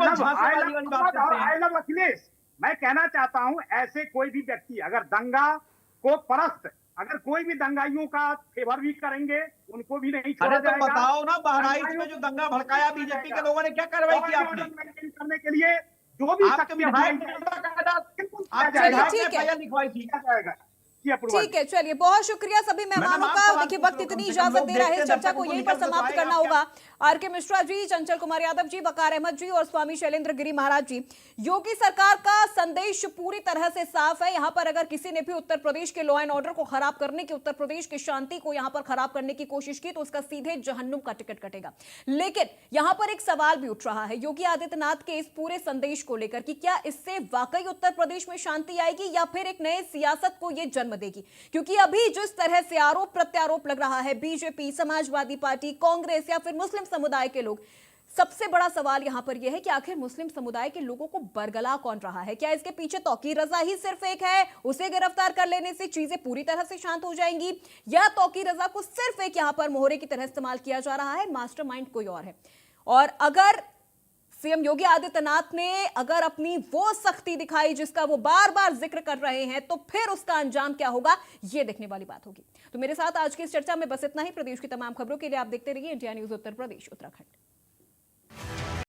लव अखिलेश। मैं कहना चाहता हूं, ऐसे कोई भी व्यक्ति अगर दंगा को परस्त, अगर कोई भी दंगाइयों का फेवर भी करेंगे, उनको भी नहीं छोड़ा जाएगा। तो बताओ ना, बहराइच में जो दंगा भड़काया बीजेपी के लोगों ने, क्या कार्रवाई की आपने? करने के लिए जो भी आपके विधायक जाएगा किया की अप्रूवल। ठीक है, चलिए बहुत शुक्रिया सभी मेहमानों का। देखिए वक्त इतनी इजाजत दे रहा है, इस चर्चा को यहीं पर समाप्त करना होगा। आर.के. मिश्रा जी, चंचल कुमार यादव जी, वकार अहमद जी और स्वामी शैलेंद्र गिरी महाराज जी, योगी सरकार का संदेश पूरी तरह से साफ है। यहां पर अगर किसी ने भी उत्तर प्रदेश के लॉ एंड ऑर्डर को खराब करने की, उत्तर प्रदेश की शांति को यहां पर खराब करने की कोशिश की तो उसका सीधे जहन्नुम का टिकट कटेगा। लेकिन यहां पर एक सवाल भी उठ रहा है योगी आदित्यनाथ के इस पूरे संदेश को लेकर कि क्या इससे वाकई उत्तर प्रदेश में शांति आएगी या फिर एक नए सियासत को यह जन्म देगी। क्योंकि अभी जिस तरह से आरोप प्रत्यारोप लग रहा है, बीजेपी, समाजवादी पार्टी, कांग्रेस या फिर मुस्लिम समुदाय के लोग, सबसे बड़ा सवाल यहां पर यह है कि आखिर मुस्लिम समुदाय के लोगों को बरगला कौन रहा है। क्या इसके पीछे तौकीर रजा ही सिर्फ एक है, उसे गिरफ्तार कर लेने से चीजें पूरी तरह से शांत हो जाएंगी, या तौकीर रजा को सिर्फ एक यहां पर मोहरे की तरह इस्तेमाल किया जा रहा है, मास्टरमाइंड कोई और है। और अगर सीएम योगी आदित्यनाथ ने अगर अपनी वो सख्ती दिखाई जिसका वो बार बार जिक्र कर रहे हैं, तो फिर उसका अंजाम क्या होगा, ये देखने वाली बात होगी। तो मेरे साथ आज की इस चर्चा में बस इतना ही। प्रदेश की तमाम खबरों के लिए आप देखते रहिए इंडिया न्यूज उत्तर प्रदेश उत्तराखंड।